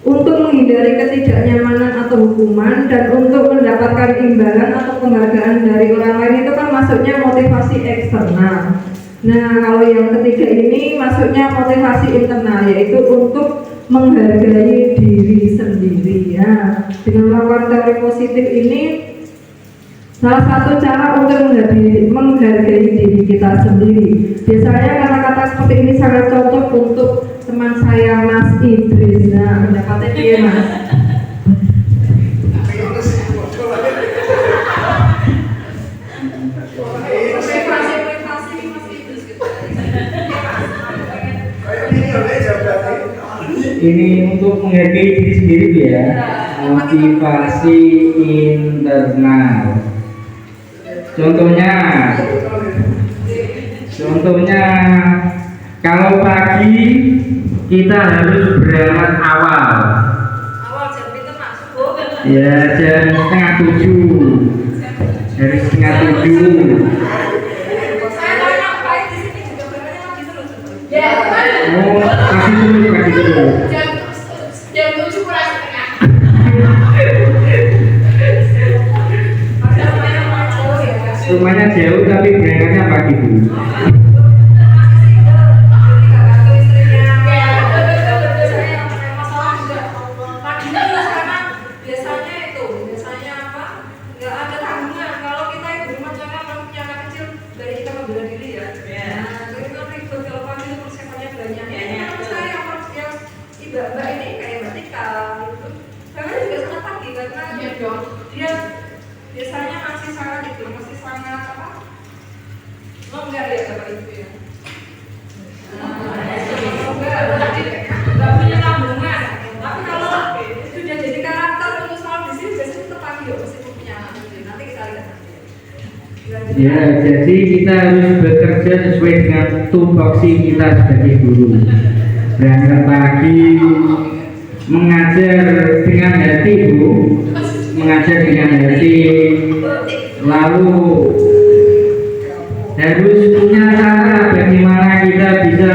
untuk menghindari ketidaknyamanan atau hukuman, dan untuk mendapatkan imbalan atau penghargaan dari orang lain, itu kan masuknya motivasi eksternal. Nah, kalau yang ketiga ini masuknya motivasi internal, yaitu untuk menghargai diri sendiri ya. Dengan melakukan teori positif ini salah satu cara untuk menghargai diri kita sendiri. Biasanya kata-kata seperti ini sangat cocok untuk teman saya Mas Idris. Nah, pendapatnya dia Mas. Motivasi Mas Idris gitu. ini untuk menghargai diri sendiri ya. Motivasi internal. Contohnya kalau pagi kita harus berangkat awal. Ya jam 6:30. Harus 6:30. Oh, pagi terus. Jam 7 kurang setengah. Rumahnya jauh tapi berangkatnya pagi dulu. Biasanya masih sangat apa? Longgar ya Bapak Ibu ya. Nggak punya tabungan. Tapi kalau sudah jadi karakter untuk selalu di sini biasanya tetap pagi ya meskipun punya anak kecil. Nanti kita lihat nanti. Ya, jadi kita harus bekerja sesuai dengan tupoksi kita sebagai guru. Berangkat pagi, mengajar dengan hati Bu, mengajar dengan hati, lalu harus punya cara bagaimana kita bisa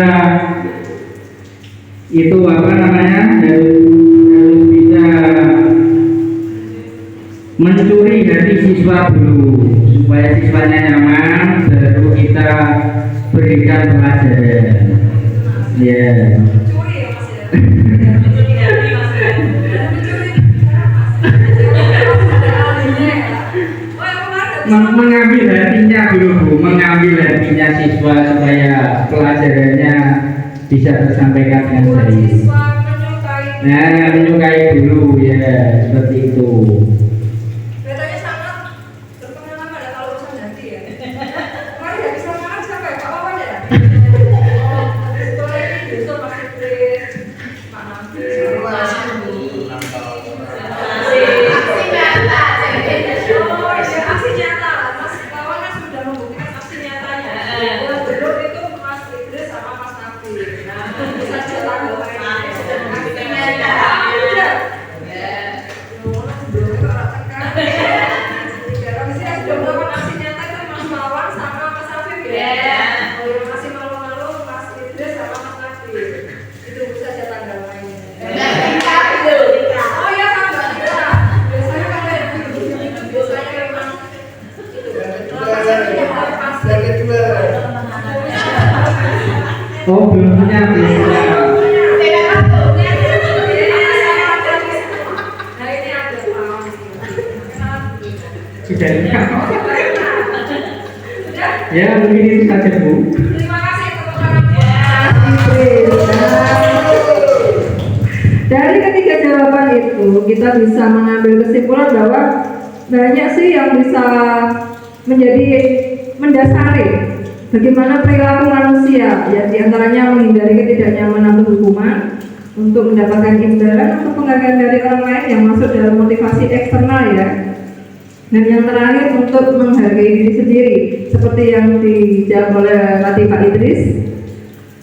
itu harus bisa mencuri hati siswa dulu supaya siswanya nyaman, baru kita berikan pelajaran. Ya. Curi ya Mas ya. Mengambil hatinya dulu Bu, mengambil hatinya siswa supaya pelajarannya bisa tersampaikan dengan baik. Nah, menyukai dulu ya, seperti itu. Kelihatannya sangat berpengalaman ya kalau urusan hati ya. Kemarin nggak bisa makan siapa ya? Pak Wawan ya? Sekolah ini besok Mas Idris, Pak Nafi. Aksi nyata. Mas Wawan kan sudah membuktikan aksi nyatanya. Yang belum itu Mas Idris sama Mas Nafi. Nah, bisa cetak bahwa ini sudah aksi nyata. Oh, belum punya. Sudah ya, mungkin itu saja Bu. Terima kasih Dari ketiga jawaban itu kita bisa mengambil kesimpulan bahwa banyak sih yang bisa menjadi mendasari bagaimana perilaku manusia, ya diantaranya menghindari ketidaknyamanan berhubungan, untuk mendapatkan imbalan atau penghargaan dari orang lain yang masuk dalam motivasi eksternal ya. Dan yang terakhir untuk menghargai diri sendiri, seperti yang dijawab oleh tadi Pak Idris.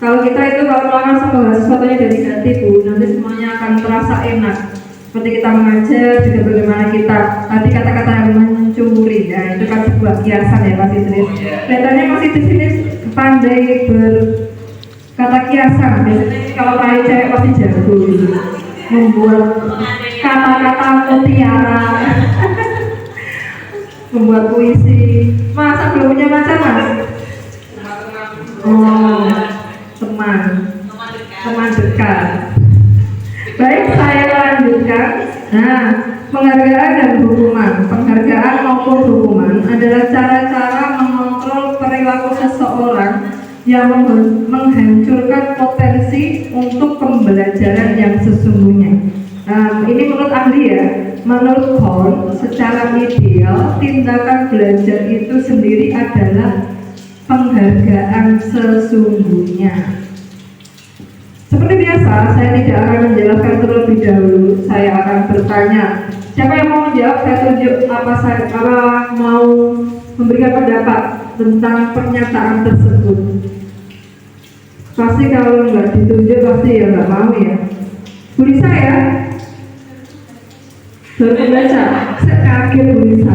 Kalau kita itu kalau melakukan segala sesuatunya dari hati Bu, nanti semuanya akan terasa enak. Seperti kita mengajar, juga bagaimana kita tadi kata-kata yang mencuri, ya itu kan sebuah kiasan ya Mas Idris. Kelihatannya Mas Idris ini pandai berkata kiasan. Biasanya kalau tadi cewek pasti jago gitu, membuat kata-kata mutiara. Membuat puisi. Masa belum punya pacar Mas? Oh, teman dekat. Baik, saya lanjutkan. Nah, penghargaan dan hukuman. Penghargaan maupun hukuman adalah cara-cara mengontrol perilaku seseorang yang menghancurkan potensi untuk pembelajaran yang sesungguhnya. Ini menurut ahli ya. Menurut Horn, secara ideal tindakan belajar itu sendiri adalah penghargaan sesungguhnya. Seperti biasa, saya tidak akan menjelaskan terlebih dahulu. Saya akan bertanya. Siapa yang mau menjawab? Saya tunjuk apa mau memberikan pendapat tentang pernyataan tersebut. Pasti kalau nggak ditunjuk pasti ya nggak mau ya. Bu Lisa ya? Baru membaca. Saya kaget Bu Lisa.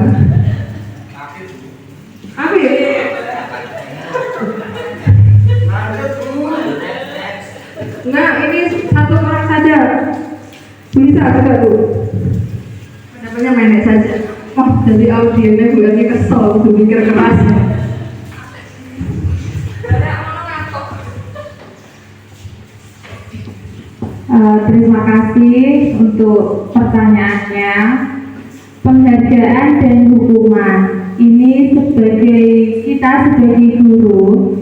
Ambil. Nah, ini satu orang saja. Bisa juga Bu. Namanya main saja. Oh, jadi audionya Bu lagi kesel, Bu mikir keras. Terima kasih untuk pertanyaannya. Penghargaan dan hukuman ini kita sebagai guru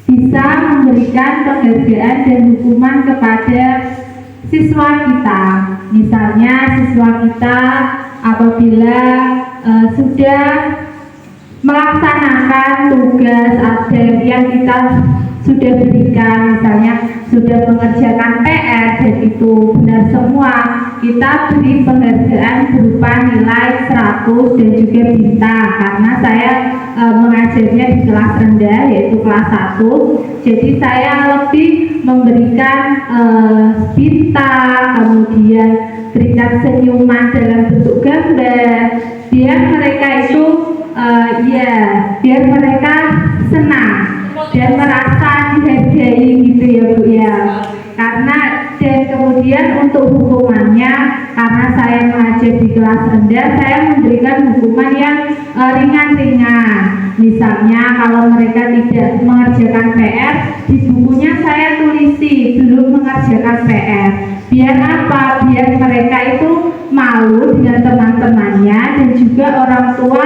bisa memberikan penghargaan dan hukuman kepada siswa kita. Misalnya siswa kita apabila sudah melaksanakan tugas yang kita sudah berikan, misalnya sudah mengerjakan PR dan itu benar semua, kita beri penghargaan berupa nilai 100 dan juga bintang, karena saya mengajarnya di kelas rendah yaitu kelas 1, jadi saya lebih memberikan bintang, kemudian berikan senyuman dalam bentuk gambar biar mereka itu biar mereka senang dan merasa dihargai gitu ya Bu ya. Karena dan kemudian untuk hukumannya, karena saya mengajar di kelas rendah, saya memberikan hukuman yang ringan-ringan. Misalnya kalau mereka tidak mengerjakan PR, di bukunya saya tulisi belum mengerjakan PR. Biar apa? Biar mereka itu malu dengan teman-temannya dan juga orang tua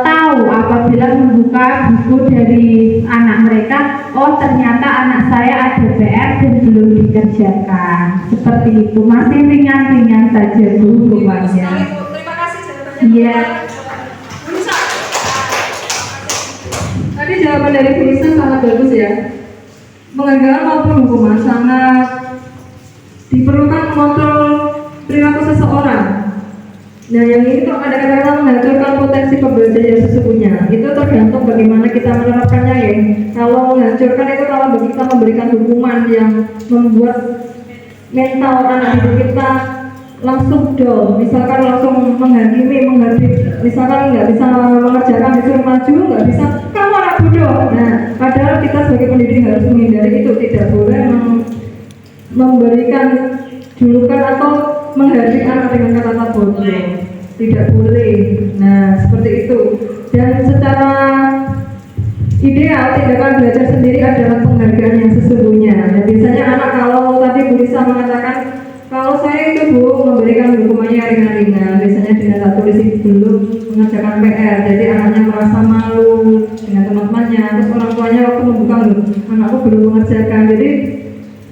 tahu apabila membuka buku dari anak mereka, oh ternyata anak saya ada PR dan belum dikerjakan. Seperti itu, masih ringan-ringan saja Bu hukumannya. Terima kasih jawabannya. Iya. Tadi jawaban dari Bu Lisa sangat bagus ya. Penghargaan maupun hukuman sangat diperlukan mengontrol perilaku seseorang. Nah, yang ini tuh ada kata-kata menghancurkan potensi pembelajaran yang sesungguhnya. Itu tergantung bagaimana kita menerapkannya ya. Kalau menghancurkan itu kalau kita memberikan hukuman yang membuat mental anak didik kita langsung down, misalkan langsung menghakimi, misalkan nggak bisa mengerjakan, disuruh maju, nggak bisa, kamu anak bodoh. Nah, padahal kita sebagai pendidik harus menghindari itu, tidak boleh memberikan julukan atau menghardik anak dengan kata-kata bodoh, tidak boleh. Nah, seperti itu. Dan secara ideal tindakan belajar sendiri adalah penghargaan yang sesungguhnya. Dan biasanya anak, kalau tadi Bu Lisa mengatakan kalau saya itu Bu memberikan hukumannya ringan-ringan, biasanya dengan satu tulis belum mengerjakan PR, jadi anaknya merasa malu dengan teman-temannya, terus orang tuanya waktu membuka, anakku belum mengerjakan. Jadi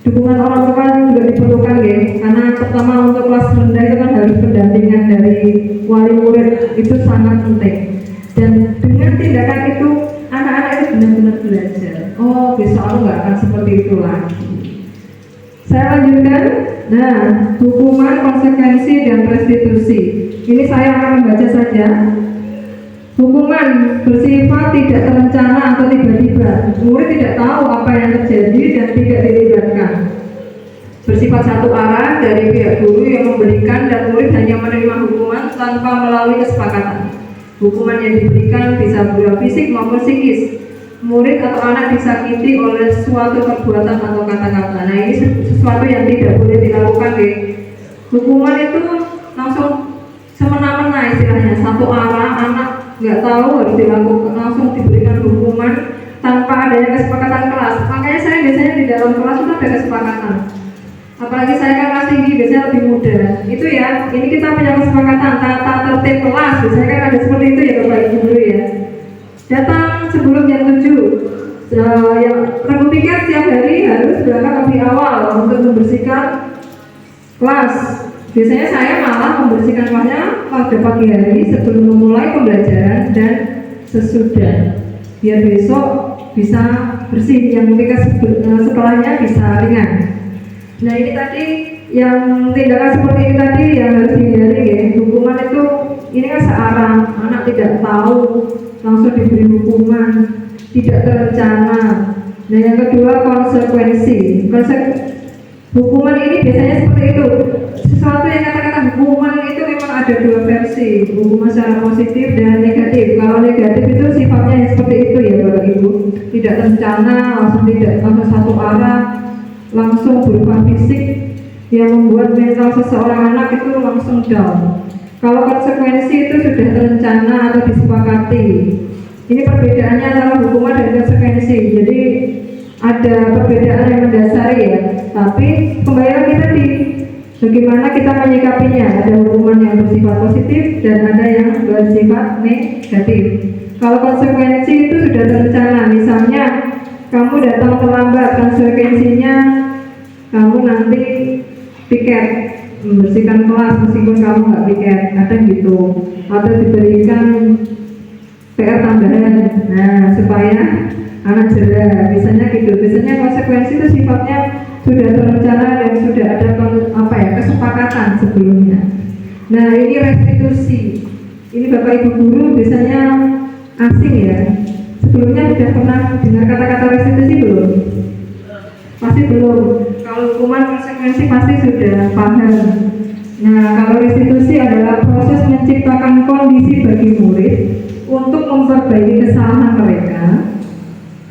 dukungan orang tua juga diperlukan ya, karena pertama untuk kelas rendah itu kan harus pendampingan dari wali murid, itu sangat penting. Dan dengan tindakan itu anak-anak itu benar-benar belajar. Oh, besok aku nggak akan seperti itu lagi. Saya lanjutkan. Nah, hukuman, konsekuensi, dan restitusi. Ini saya akan membaca saja. Hukuman bersifat tidak terencana atau tiba-tiba. Murid tidak tahu apa yang terjadi dan tidak dilibatkan. Bersifat satu arah dari pihak guru yang memberikan dan murid hanya menerima hukuman tanpa melalui kesepakatan. Hukuman yang diberikan bisa berupa fisik maupun psikis. Murid atau anak disakiti oleh suatu perbuatan atau kata-kata. Nah, ini sesuatu yang tidak boleh dilakukan deh. Hukuman itu langsung semena-mena istilahnya, satu arah, anak nggak tahu harus dilakukan, langsung diberikan hukuman tanpa adanya kesepakatan kelas. Makanya saya biasanya di dalam kelas itu ada kesepakatan. Apalagi saya kan kelas tinggi, biasanya lebih muda. Itu ya, ini kita punya kesepakatan tata tertib kelas. Biasanya kan ada seperti itu ya Bapak Ibu guru ya. Datang sebelum jam 7. Yang Rabu pikir setiap hari harus berangkat lebih awal untuk membersihkan kelas. Biasanya saya malah membersihkan kelasnya pada pagi hari sebelum memulai pembelajaran dan sesudah, biar besok bisa bersih, yang sekolahnya bisa ringan. Nah ini tadi yang tindakan seperti ini tadi yang harus dihindari ya. Hukuman itu ini kan searah, anak tidak tahu langsung diberi hukuman, tidak terencana. Nah yang kedua konsekuensi. Hukuman ini biasanya seperti itu. Sesuatu yang kata-kata hukuman itu memang ada dua versi, hukuman secara positif dan negatif. Kalau negatif itu sifatnya seperti itu ya Bapak Ibu, tidak terencana, langsung satu arah, langsung berupa fisik yang membuat mental seseorang anak itu langsung down. Kalau konsekuensi itu sudah terencana atau disepakati. Ini perbedaannya antara hukuman dan konsekuensi. Jadi ada perbedaan yang mendasari ya. Tapi kembali lagi tadi, bagaimana kita menyikapinya. Ada hukuman yang bersifat positif dan ada yang bersifat negatif. Kalau konsekuensi itu sudah terencana, misalnya kamu datang terlambat, konsekuensinya kamu nanti piket, membersihkan kelas meskipun kamu nggak piket, kadang gitu, atau diberikan PR tambahan, nah supaya anak jera, biasanya gitu. Biasanya konsekuensi itu sifatnya sudah terencana dan sudah ada kesepakatan sebelumnya. Nah ini restitusi, ini Bapak Ibu guru biasanya asing ya. Sebelumnya sudah pernah dengar kata-kata restitusi belum? Pasti belum. Kalau hukuman konsekuensi pasti sudah paham. Nah kalau restitusi adalah proses menciptakan kondisi bagi murid untuk memperbaiki kesalahan mereka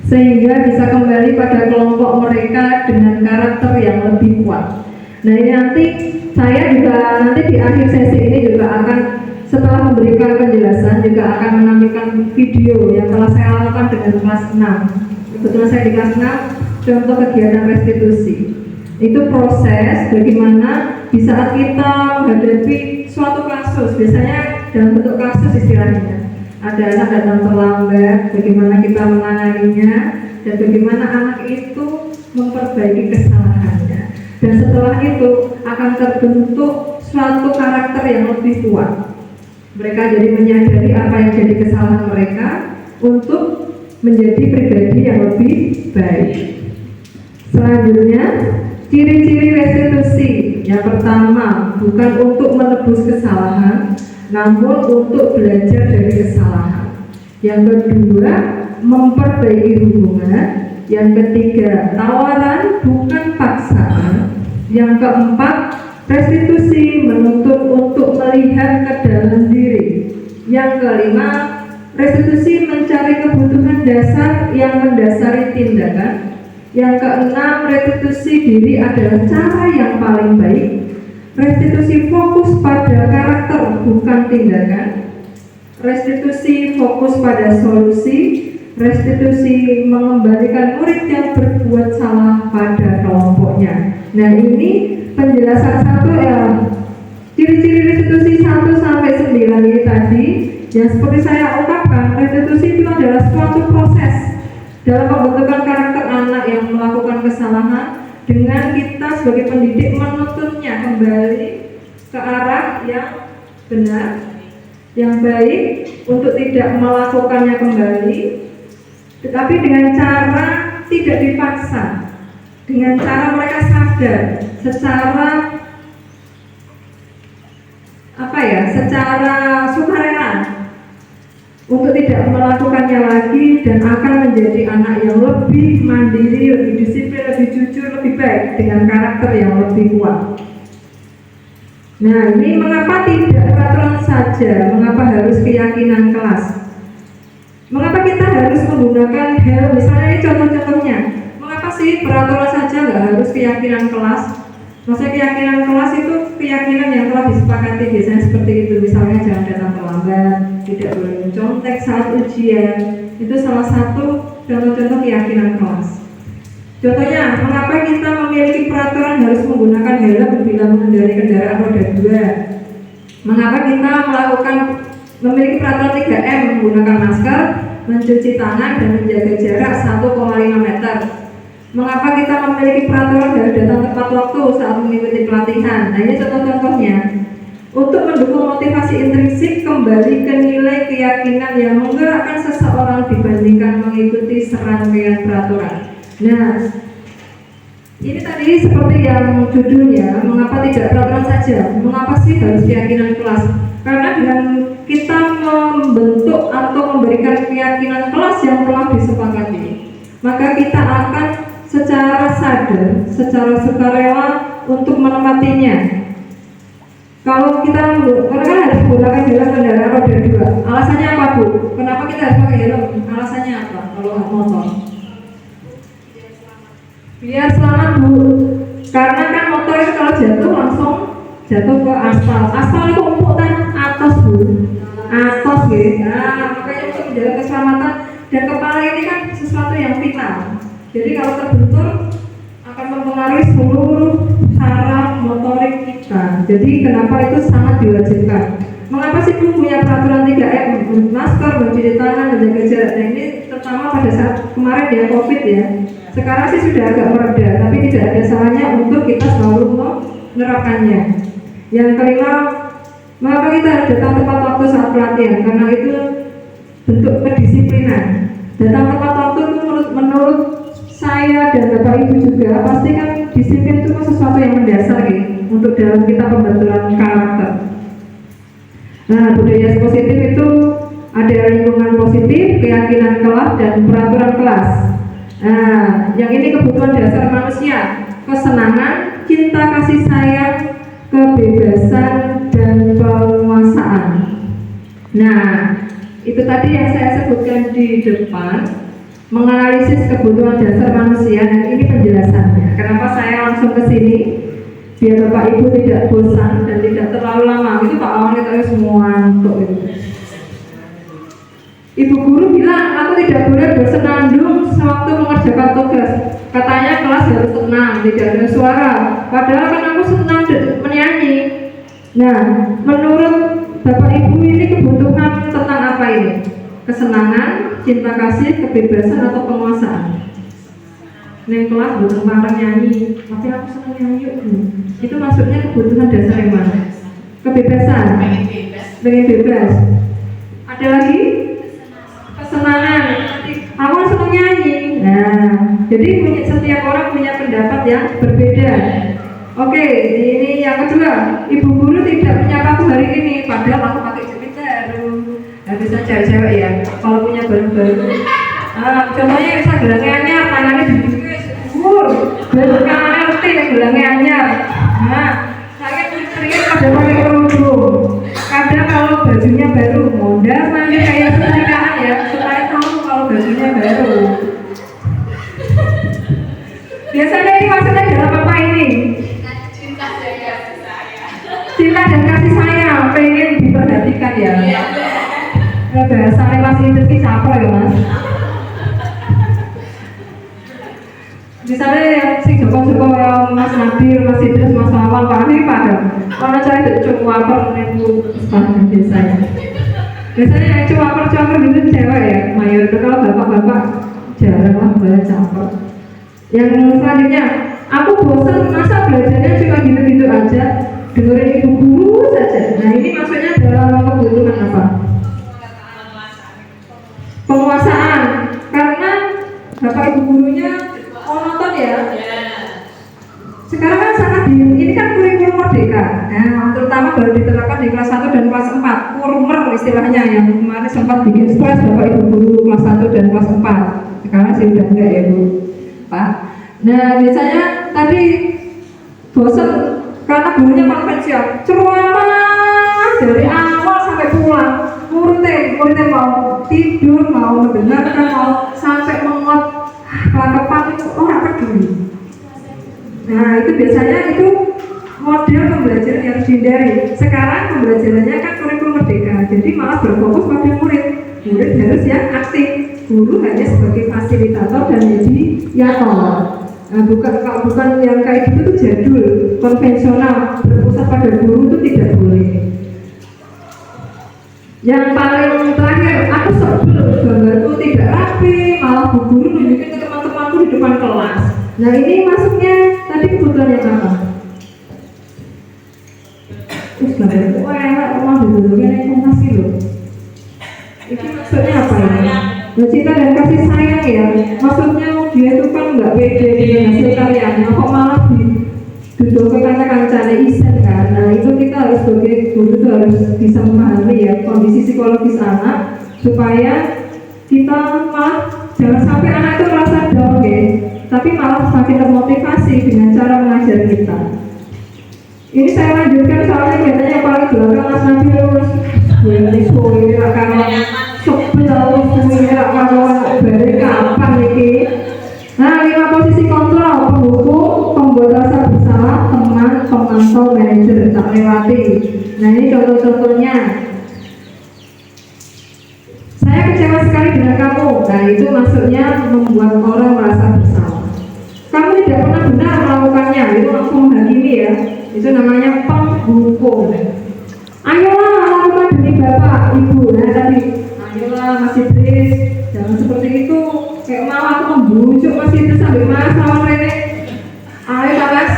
sehingga bisa kembali pada kelompok mereka dengan karakter yang lebih kuat. Nah ini nanti saya juga nanti di akhir sesi ini juga akan, setelah memberikan penjelasan, juga akan menampilkan video yang telah saya lakukan dengan kelas 6. Kebetulan saya di kelas 6, contoh kegiatan restitusi. Itu proses bagaimana di saat kita menghadapi suatu kasus, biasanya dalam bentuk kasus istilahnya. Ada anak datang terlambat, bagaimana kita menanganinya, dan bagaimana anak itu memperbaiki kesalahannya. Dan setelah itu akan terbentuk suatu karakter yang lebih kuat. Mereka jadi menyadari apa yang jadi kesalahan mereka untuk menjadi pribadi yang lebih baik. Selanjutnya, ciri-ciri restitusi. Yang pertama, bukan untuk menebus kesalahan, namun untuk belajar dari kesalahan. Yang kedua, memperbaiki hubungan. Yang ketiga, tawaran bukan paksaan. Yang keempat, restitusi menuntut untuk melihat ke dalam diri. Yang kelima, restitusi mencari kebutuhan dasar yang mendasari tindakan. Yang keenam, restitusi diri adalah cara yang paling baik. Restitusi fokus pada karakter bukan tindakan. Restitusi fokus pada solusi. Restitusi mengembalikan murid yang berbuat salah pada kelompoknya. Nah ini penjelasan satu ya, ciri-ciri restitusi 1 sampai 9 ini tadi. Yang seperti saya ungkapkan, restitusi itu adalah suatu proses dalam pembentukan karakter anak yang melakukan kesalahan, dengan kita sebagai pendidik menuntunnya kembali ke arah yang benar, yang baik, untuk tidak melakukannya kembali, tetapi dengan cara tidak dipaksa, dengan cara mereka sadar secara secara sukarela untuk tidak melakukannya lagi, dan akan menjadi anak yang lebih mandiri, lebih disiplin, lebih jujur, lebih baik, dengan karakter yang lebih kuat. Nah ini mengapa tidak peraturan saja, mengapa harus keyakinan kelas, mengapa kita harus menggunakan misalnya ini contoh-contohnya, mengapa sih peraturan saja nggak harus keyakinan kelas? Maksudnya keyakinan kelas itu keyakinan yang telah disepakati, biasanya seperti itu, misalnya jangan datang terlambat, tidak boleh mencontek saat ujian. Itu salah satu contoh-contoh keyakinan kelas. Contohnya, mengapa kita memiliki peraturan harus menggunakan helm bila mengendarai kendaraan roda 2? Mengapa kita memiliki peraturan 3M, menggunakan masker, mencuci tangan, dan menjaga jarak 1,5 meter? Mengapa kita memiliki peraturan harus datang tepat waktu saat mengikuti pelatihan? Nah ini contoh-contohnya. Untuk mendukung motivasi intrinsik, kembali ke nilai keyakinan keyakinan yang menggerakkan seseorang dibandingkan mengikuti serangkaian peraturan. Nah, ini tadi seperti yang judulnya, mengapa tidak peraturan saja? Mengapa sih harus keyakinan kelas? Karena dengan kita membentuk atau memberikan keyakinan kelas yang telah disepakati, maka kita akan secara sadar, secara sukarela untuk menempatinya. Kalau kita harus menggunakan helm kendaraan roda 2, alasannya apa Bu? Kenapa kita harus pakai helm? Alasannya apa kalau motor? Biar selamat Bu. Karena kan motor itu kalau jatuh langsung jatuh ke aspal. Aspal itu empuk kan atas Bu. Atas gitu. Nah, makanya untuk menjaga keselamatan dan kepala ini kan sesuatu yang vital. Jadi kalau terbentur akan mempengaruhi seluruh saraf motorik kita. Jadi kenapa itu sangat diwajibkan? Mengapa sih Bu punya peraturan 3M, masker, mencuci tangan, menjaga jarak? Nah ini terutama pada saat kemarin ya COVID ya. Sekarang sih sudah agak mereda, tapi tidak ada salahnya untuk kita selalu menerapkannya. Yang kelima, mengapa kita harus datang tepat waktu saat pelatihan? Karena itu bentuk kedisiplinan. Datang tepat waktu itu menurut saya dan Bapak Ibu juga pasti kan disiplin itu sesuatu yang mendasar gitu untuk dalam kita pembentukan karakter. Nah, budaya positif itu ada lingkungan positif, keyakinan kelas, dan peraturan kelas. Nah, yang ini kebutuhan dasar manusia, kesenangan, cinta kasih sayang, kebebasan, dan penguasaan. Nah, itu tadi yang saya sebutkan di depan, menganalisis kebutuhan dasar manusia, dan ini penjelasannya. Kenapa saya langsung ke sini? Biar Bapak Ibu tidak bosan dan tidak terlalu lama. Itu Pak Awan kita semua untuk itu. Ibu guru bilang, aku tidak boleh bersenandung sewaktu mengerjakan tugas. Katanya kelas harus tenang, tidak ada suara. Padahal kan aku senang menyanyi. Nah, menurut Bapak Ibu ini kebutuhan tentang apa ini? Kesenangan, cinta kasih, kebebasan, atau penguasaan? Neng kelas bukan parang nyanyi, tapi aku senang nyanyi. Itu maksudnya kebutuhan dasar yang mana? Kebebasan, pengen bebas. Ada lagi? Kesenangan. Aku senang nyanyi. Nah, jadi setiap orang punya pendapat yang berbeda. Oke, ini yang kedua. Ibu guru tidak menyapa hari ini, padahal aku pakai jepit baru. Bisa cewek-cewek ya, kalau punya barang baru. Contohnya bisa gelangnya anyar, tangannya dibukur, gelangnya ngerti, gelangnya anyar. Nah, saya sering ada pakai kerudung. Kadang kalau bajunya baru, modal nanti kayak pernikahan ya, supaya tahu kalau bajunya baru. Biasanya ini maksudnya dalam apa ini? Cinta dan kasih sayang, pengen diperhatikan ya. Bahasanya masih itu sih siapa ya Mas? Misalnya yang si Joko yang Mas Nabil, Mas Idris, Mas Lawan, Pak Amir pada karena saya tidak cuma waper menunggu sepanjang desanya. Biasanya yang cuma waper gitu cewek ya, mayoritas. Kalau bapak-bapak jarang lah banyak caper. Yang selanjutnya, aku bosan masa belajarnya cuma gitu-gitu aja, dengerin ibu guru saja. Nah ini maksudnya dalam kebutuhan apa? Penguasaan, karena bapak ibu gurunya monoton ya. Sekarang kan sangat ini kan kurikulum merdeka. Nah, terutama baru diterapkan di kelas 1 dan kelas 4. Kurmer istilahnya yang kemarin sempat bikin stres bapak ibu guru kelas 1 dan kelas 4. Sekarang sih udah enggak ya Bu, Pak. Nah, biasanya tadi bosan karena gurunya konvensional, ceramah dari awal sampai pulang. Muridnya mau tidur, mau mendengarkan, mau sampai mengot kelakapan itu orang peduli. Nah itu biasanya itu model pembelajaran yang harus dihindari. Sekarang pembelajarannya kan kurikulum merdeka, jadi malah berfokus pada murid. Murid harus yang aktif, guru hanya sebagai fasilitator dan mediator. Nah, bukan yang kayak gitu tuh jadul, konvensional, berpusat pada guru itu tidak boleh. Yang paling terakhir, aku sebel gambarku tidak rapi, malah bu guru nunjukin ke teman-temanku di depan kelas. Nah ini masuknya tadi kebutuhannya apa? Terus gambarku enak, rumah dulu ini informasi loh. Nah, cinta dan kasih sayang ya, maksudnya dia itu kan nggak pede dengan hasil karyanya, kok malah duduk ke kancane isen kan. Nah itu kita harus sebagai guru itu harus bisa memahami ya kondisi psikologis anak supaya kita malah jangan sampai anak itu merasa down ya, tapi malah semakin termotivasi dengan cara mengajar kita. Ini saya lanjutkan soalnya biasanya yang paling belakang Mas Nabi terus ini soalnya karena sebelum semuanya karena dari kapan ini. Nah 5 posisi kontrol: pendukung, pembuat rasa bersalah, teman, pemantau, manajer, tak lewati. Nah ini contoh-contohnya. Saya kecewa sekali dengan kamu. Nah itu maksudnya membuat orang merasa bersalah. Kamu tidak pernah benar melakukannya, itu langsung menghakimi ya. Itu namanya penghukum. Ayolah lakukan demi bapak, ibu. Nah tadi, ayolah Mas Idris, jangan seperti itu. Kayak malah aku membujuk Mas Idris sampai Mas lawan Rene. Ayo tak Mas,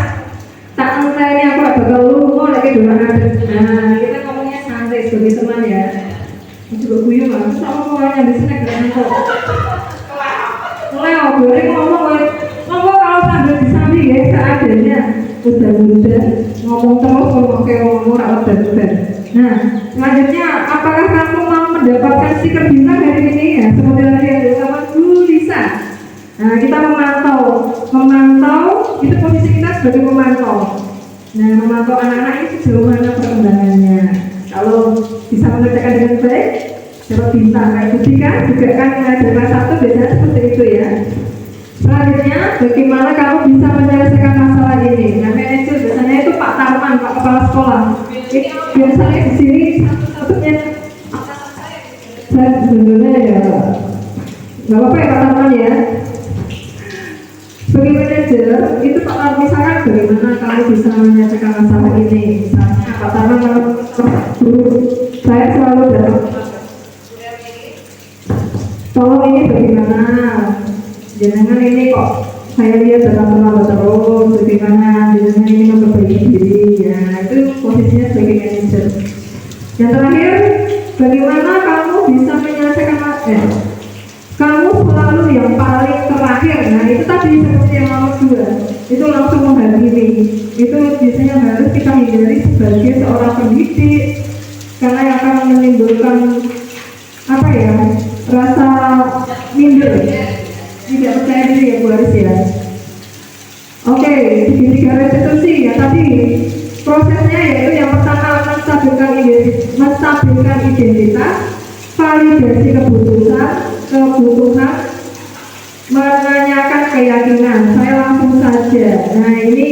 tak ini aku ada kalau lagi doang ada. Nah kita ngomongnya santai sebagai teman ya. Coba guyu lah, sama kawannya di sini keren kok. Mulai ngobrol ngomong kalau sambil disambi ya seadanya. Udah ngomong terus ngomong udah. Nah selanjutnya, apakah kamu mau mendapatkan stiker bintang dari ini ya? Seperti tadi yang disebut Bu Lisa. Nah kita memantau itu posisi kita sebagai pemantau. Nah memantau anak-anak ini sejauh mana perkembangannya. Kalau bisa mengerjakan dengan baik, dapat bintang. Nah itu kan juga kan mengajar kelas 1 biasanya seperti itu ya. Selanjutnya, bagaimana kamu bisa menyelesaikan masalah ini? Nah, manajer biasanya itu Pak Tarman, Pak Kepala Sekolah. Ini biasanya di sini satu-satunya. Saya sebenarnya ya, nggak apa-apa ya Pak Tarman ya. Sebagai manajer, itu Pak Tarman misalkan bagaimana kamu bisa menyelesaikan masalah ini? Misalnya Pak Tarman kalau guru, saya selalu datang. Tolong ini bagaimana? Jangan ini kok saya lihat datang terlambat terus, bagaimana jangan ini memperbaiki diri ya, itu posisinya sebagai manajer. Yang terakhir, bagaimana kamu bisa menyelesaikan masalah? Kamu selalu yang paling terakhir. Nah itu tadi seperti yang nomor 2, itu langsung menghakimi. Itu biasanya harus kita hindari sebagai seorang pendidik, karena yang akan menimbulkan apa ya, rasa minder, tidak percaya diri ya Bu Aris ya. Oke, di 3 restitusi ya tadi prosesnya yaitu yang pertama menstabilkan identitas, validasi kebutuhan, menanyakan keyakinan. Saya langsung saja. Nah ini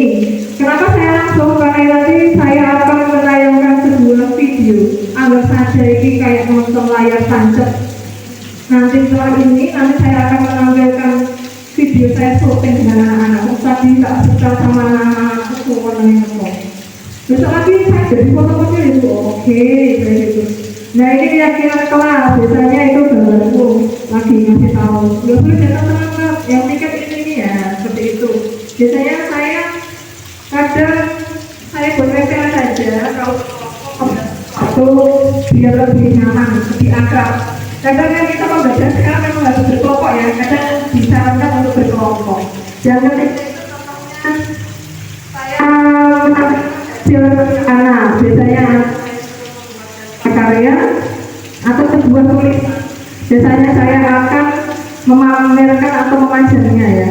kenapa saya langsung, karena nanti saya akan menayangkan sebuah video. Anggap saja ini kayak nonton layar tancap. Nanti setelah ini saya akan menampilkan video saya syuting dengan anak-anak. Tadi tak suka sama anak-anak semua nanya-nanya. Besok lagi saya jadi foto-foto itu oke, kayak gitu. Nah ini keyakinan kelas, biasanya itu baru lagi ngasih tahu. Gak boleh datang terlambat, yang tiket ini ya, seperti itu. Biasanya saya kadang saya buat referensi saja kalau itu biar lebih nyaman, lebih akrab. Kadang kan kita pembelajaran sekarang memang harus berkelompok ya, kadang disarankan untuk berkelompok. Jangan itu contohnya saya anak, biasanya karya atau sebuah tulisan. Biasanya saya akan memamerkan atau memajarnya ya.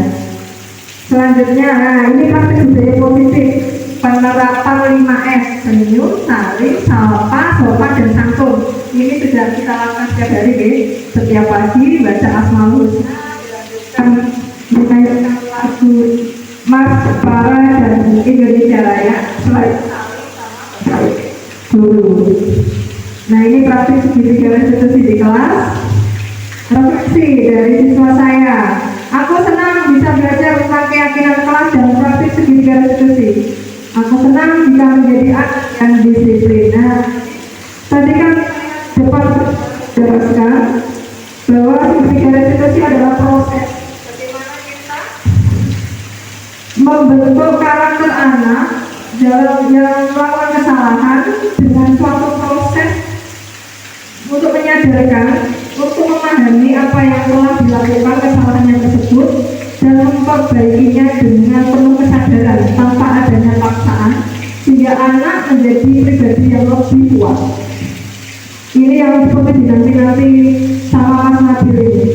Selanjutnya, nah ini praktik budaya positif, penerapan 5S, senyum, saling, sapa, sopan, dan santun. Ini sudah kita lakukan setiap hari deh. Setiap pagi baca Asmaul Husna, dilanjutkan menyanyikan lagu Mars Para dan Indonesia Raya. Selain dulu. Nah ini praktik segitiga restitusi di kelas. Refleksi dari siswa saya. Aku senang bisa belajar tentang keyakinan kelas dan praktik segitiga restitusi. Aku senang bisa menjadi anak yang disiplin. Nah, tadi kan dapat jelaskan bahwa segitiga restitusi adalah proses bagaimana kita membentuk karakter anak yang melakukan kesalahan dengan suatu proses untuk menyadarkan, untuk memahami apa yang telah dilakukan kesalahannya tersebut dan memperbaikinya dengan penuh kesadaran tanpa adanya paksaan sehingga anak menjadi pribadi yang lebih kuat. Ini yang seperti dinanti-nanti sama Mas Nabil ini.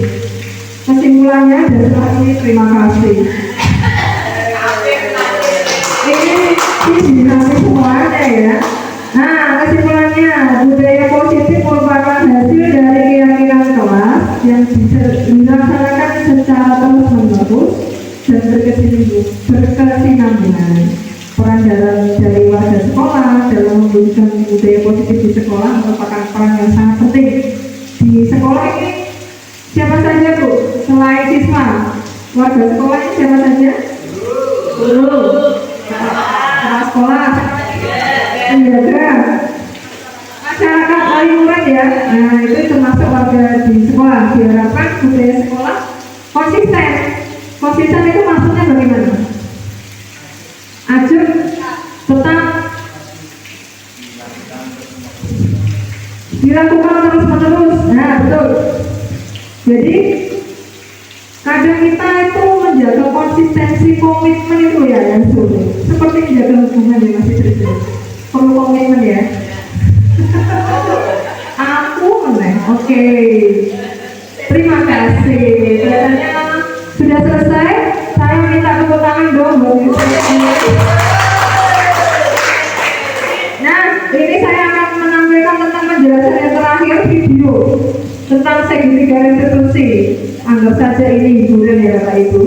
Kesimpulannya dan setelah ini terima kasih. Ini dinamik semuanya ya. Nah, kesimpulannya budaya positif merupakan hasil dari keyakinan kelas yang bisa dilaksanakan secara terus-menerus dan berkesinambungan. Peran dari warga sekolah dalam mewujudkan budaya positif di sekolah merupakan peran yang sangat penting. Di sekolah ini siapa saja Bu? Selain siswa, warga sekolah ini siapa saja? Guru, kepala sekolah, penjaga, masyarakat lingkungan ya. Nah itu termasuk warga di sekolah. Diharapkan budaya sekolah konsisten. Konsisten itu maksudnya bagaimana? Ajur tetap dilakukan terus-menerus. Nah betul. Jadi kadang kita itu menjaga konsistensi komitmen itu ya yang sulit. Seperti menjaga hubungan ya masih terus. Perlu komitmen ya. Aku meneh. Oke. Terima kasih. Kelihatannya sudah selesai. Saya minta tepuk tangan dong buat Nah, ini saya akan menampilkan tentang penjelasan yang terakhir video tentang segitiga restitusi. Anggap saja ini hiburan ya Bapak Ibu.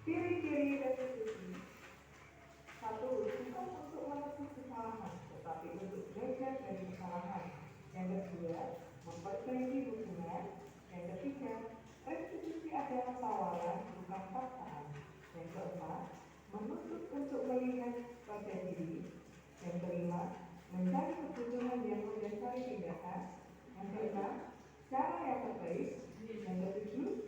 Ciri-ciri restitusi. Satu, bukan untuk menebus kesalahan, tetapi untuk belajar dari kesalahan. Yang kedua, memperbaiki hubungan. Yang ketiga, restitusi adalah tawaran, bukan paksaan. Yang keempat, menuntut untuk melihat pada diri. Yang kelima, mencari kebutuhan yang mendasari tindakan. Yang keenam, cara yang terbaik. Yang ketujuh,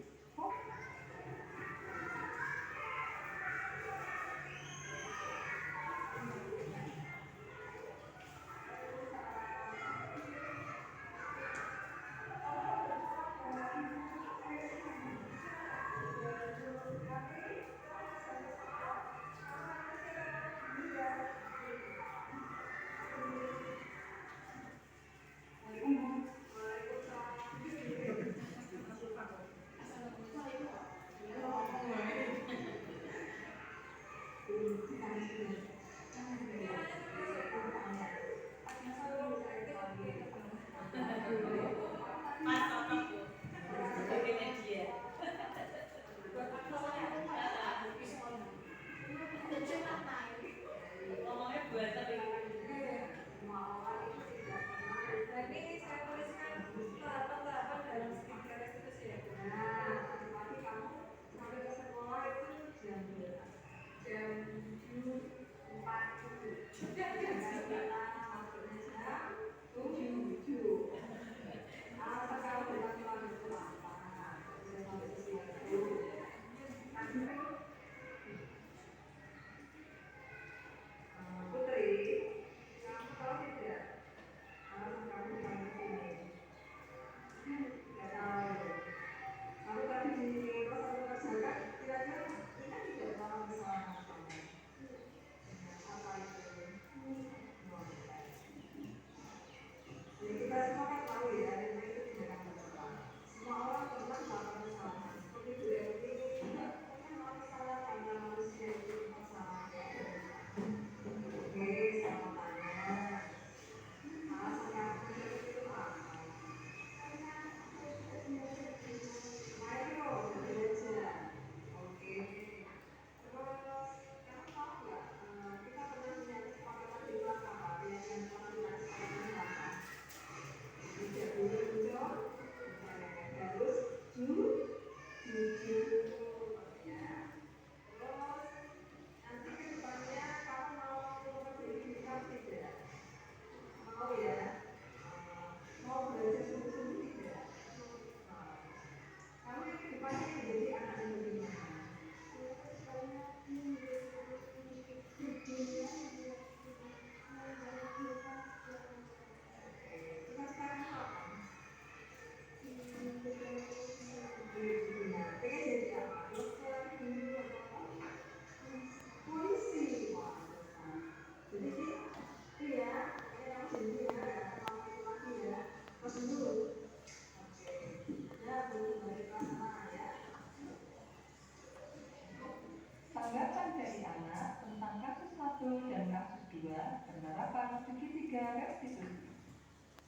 Kedua, penerapan segitiga restitusi.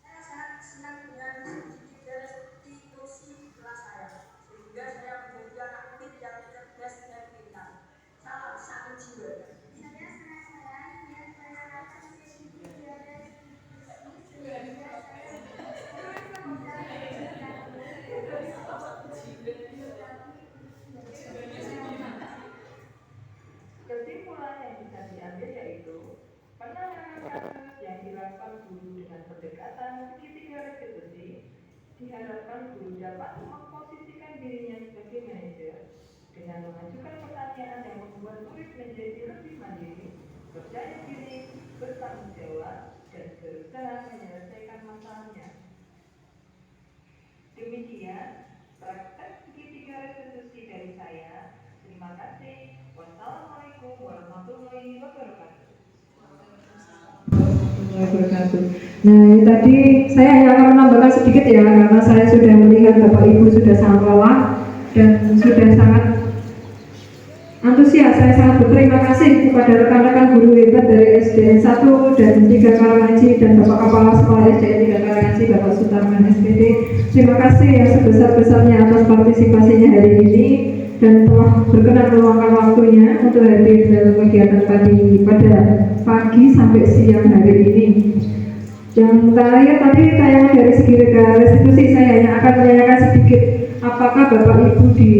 Saya sangat senang dengan segitiga restitusi kelas saya, sehingga saya menjadi anak murid yang cerdas dan pintar. Salam satu jiwa. Saya penasaran dengan penerapan segitiga restitusi sehingga saya Kesimpulan yang bisa diambil yaitu penanganan kasus yang dilakukan guru dengan pendekatan segitiga restitusi diharapkan guru dapat memposisikan dirinya sebagai manajer dengan mengajukan pertanyaan yang membuat murid menjadi lebih mandiri, percaya diri, bertanggung jawab, dan berusaha menyelesaikan masalahnya. Demikian praktek segitiga restitusi dari saya. Terima kasih. Wassalamualaikum warahmatullahi wabarakatuh. Nah, ini tadi saya hanya akan menambahkan sedikit ya, karena saya sudah melihat Bapak Ibu sudah sangat lelah dan sudah sangat antusias. Saya sangat berterima kasih kepada rekan-rekan guru hebat dari SDN 1 dan 3 Karanghaji dan Bapak Kepala Sekolah SDN 3 Karanghaji, Bapak Sutarman SPD. Terima kasih yang sebesar-besarnya atas partisipasinya hari ini dan telah berkenan meluangkan waktunya untuk hadir dalam kegiatan pada pagi sampai siang hari ini. Yang terakhir tadi tayangan dari segi restitusi, saya hanya akan menanyakan sedikit, apakah Bapak Ibu di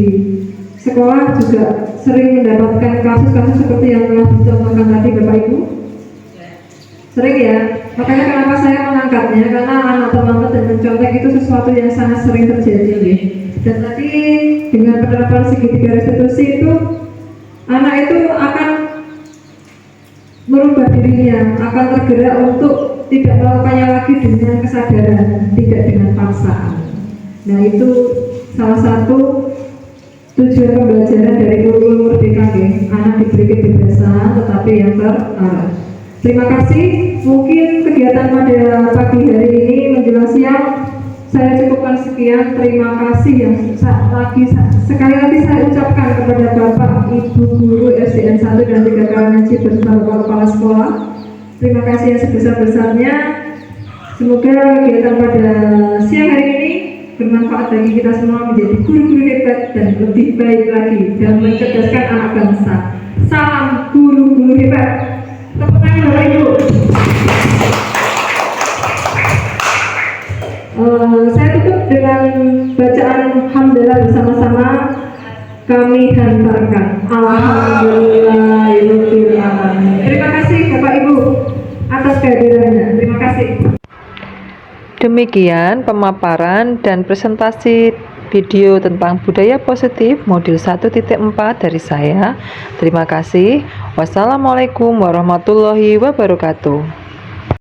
sekolah juga sering mendapatkan kasus-kasus seperti yang telah dicontohkan tadi Bapak Ibu? Sering ya, makanya kenapa saya mengangkatnya, karena anak teman-teman dan mencontek itu sesuatu yang sangat sering terjadi ya. Dan tadi dengan penerapan segitiga restitusi itu anak itu akan merubah dirinya, akan tergerak untuk tidak melakukannya lagi dengan kesadaran, tidak dengan paksaan. Nah, itu salah satu tujuan pembelajaran dari kurikulum Merdeka, anak diberi kebebasan tetapi yang terarah. Terima kasih. Mungkin kegiatan pada pagi hari ini menjelang siang saya cukupkan sekian. Terima kasih yang sekali lagi saya ucapkan kepada Bapak Ibu guru SDN 1 dan 3 Karanghaji beserta Bapak Kepala Sekolah. Terima kasih yang sebesar-besarnya. Semoga kegiatan pada siang hari ini bermanfaat bagi kita semua menjadi guru-guru hebat dan lebih baik lagi dan mencerdaskan anak bangsa. Salam guru-guru hebat. Tepuk tangan Bapak Ibu. Saya tutup dengan bacaan hamdalah bersama-sama kami hantarkan. Alhamdulillahirabbil alamin. Terima kasih Bapak Ibu atas kehadirannya. Terima kasih. Demikian pemaparan dan presentasi video tentang budaya positif modul 1.4 dari saya. Terima kasih. Wassalamualaikum warahmatullahi wabarakatuh.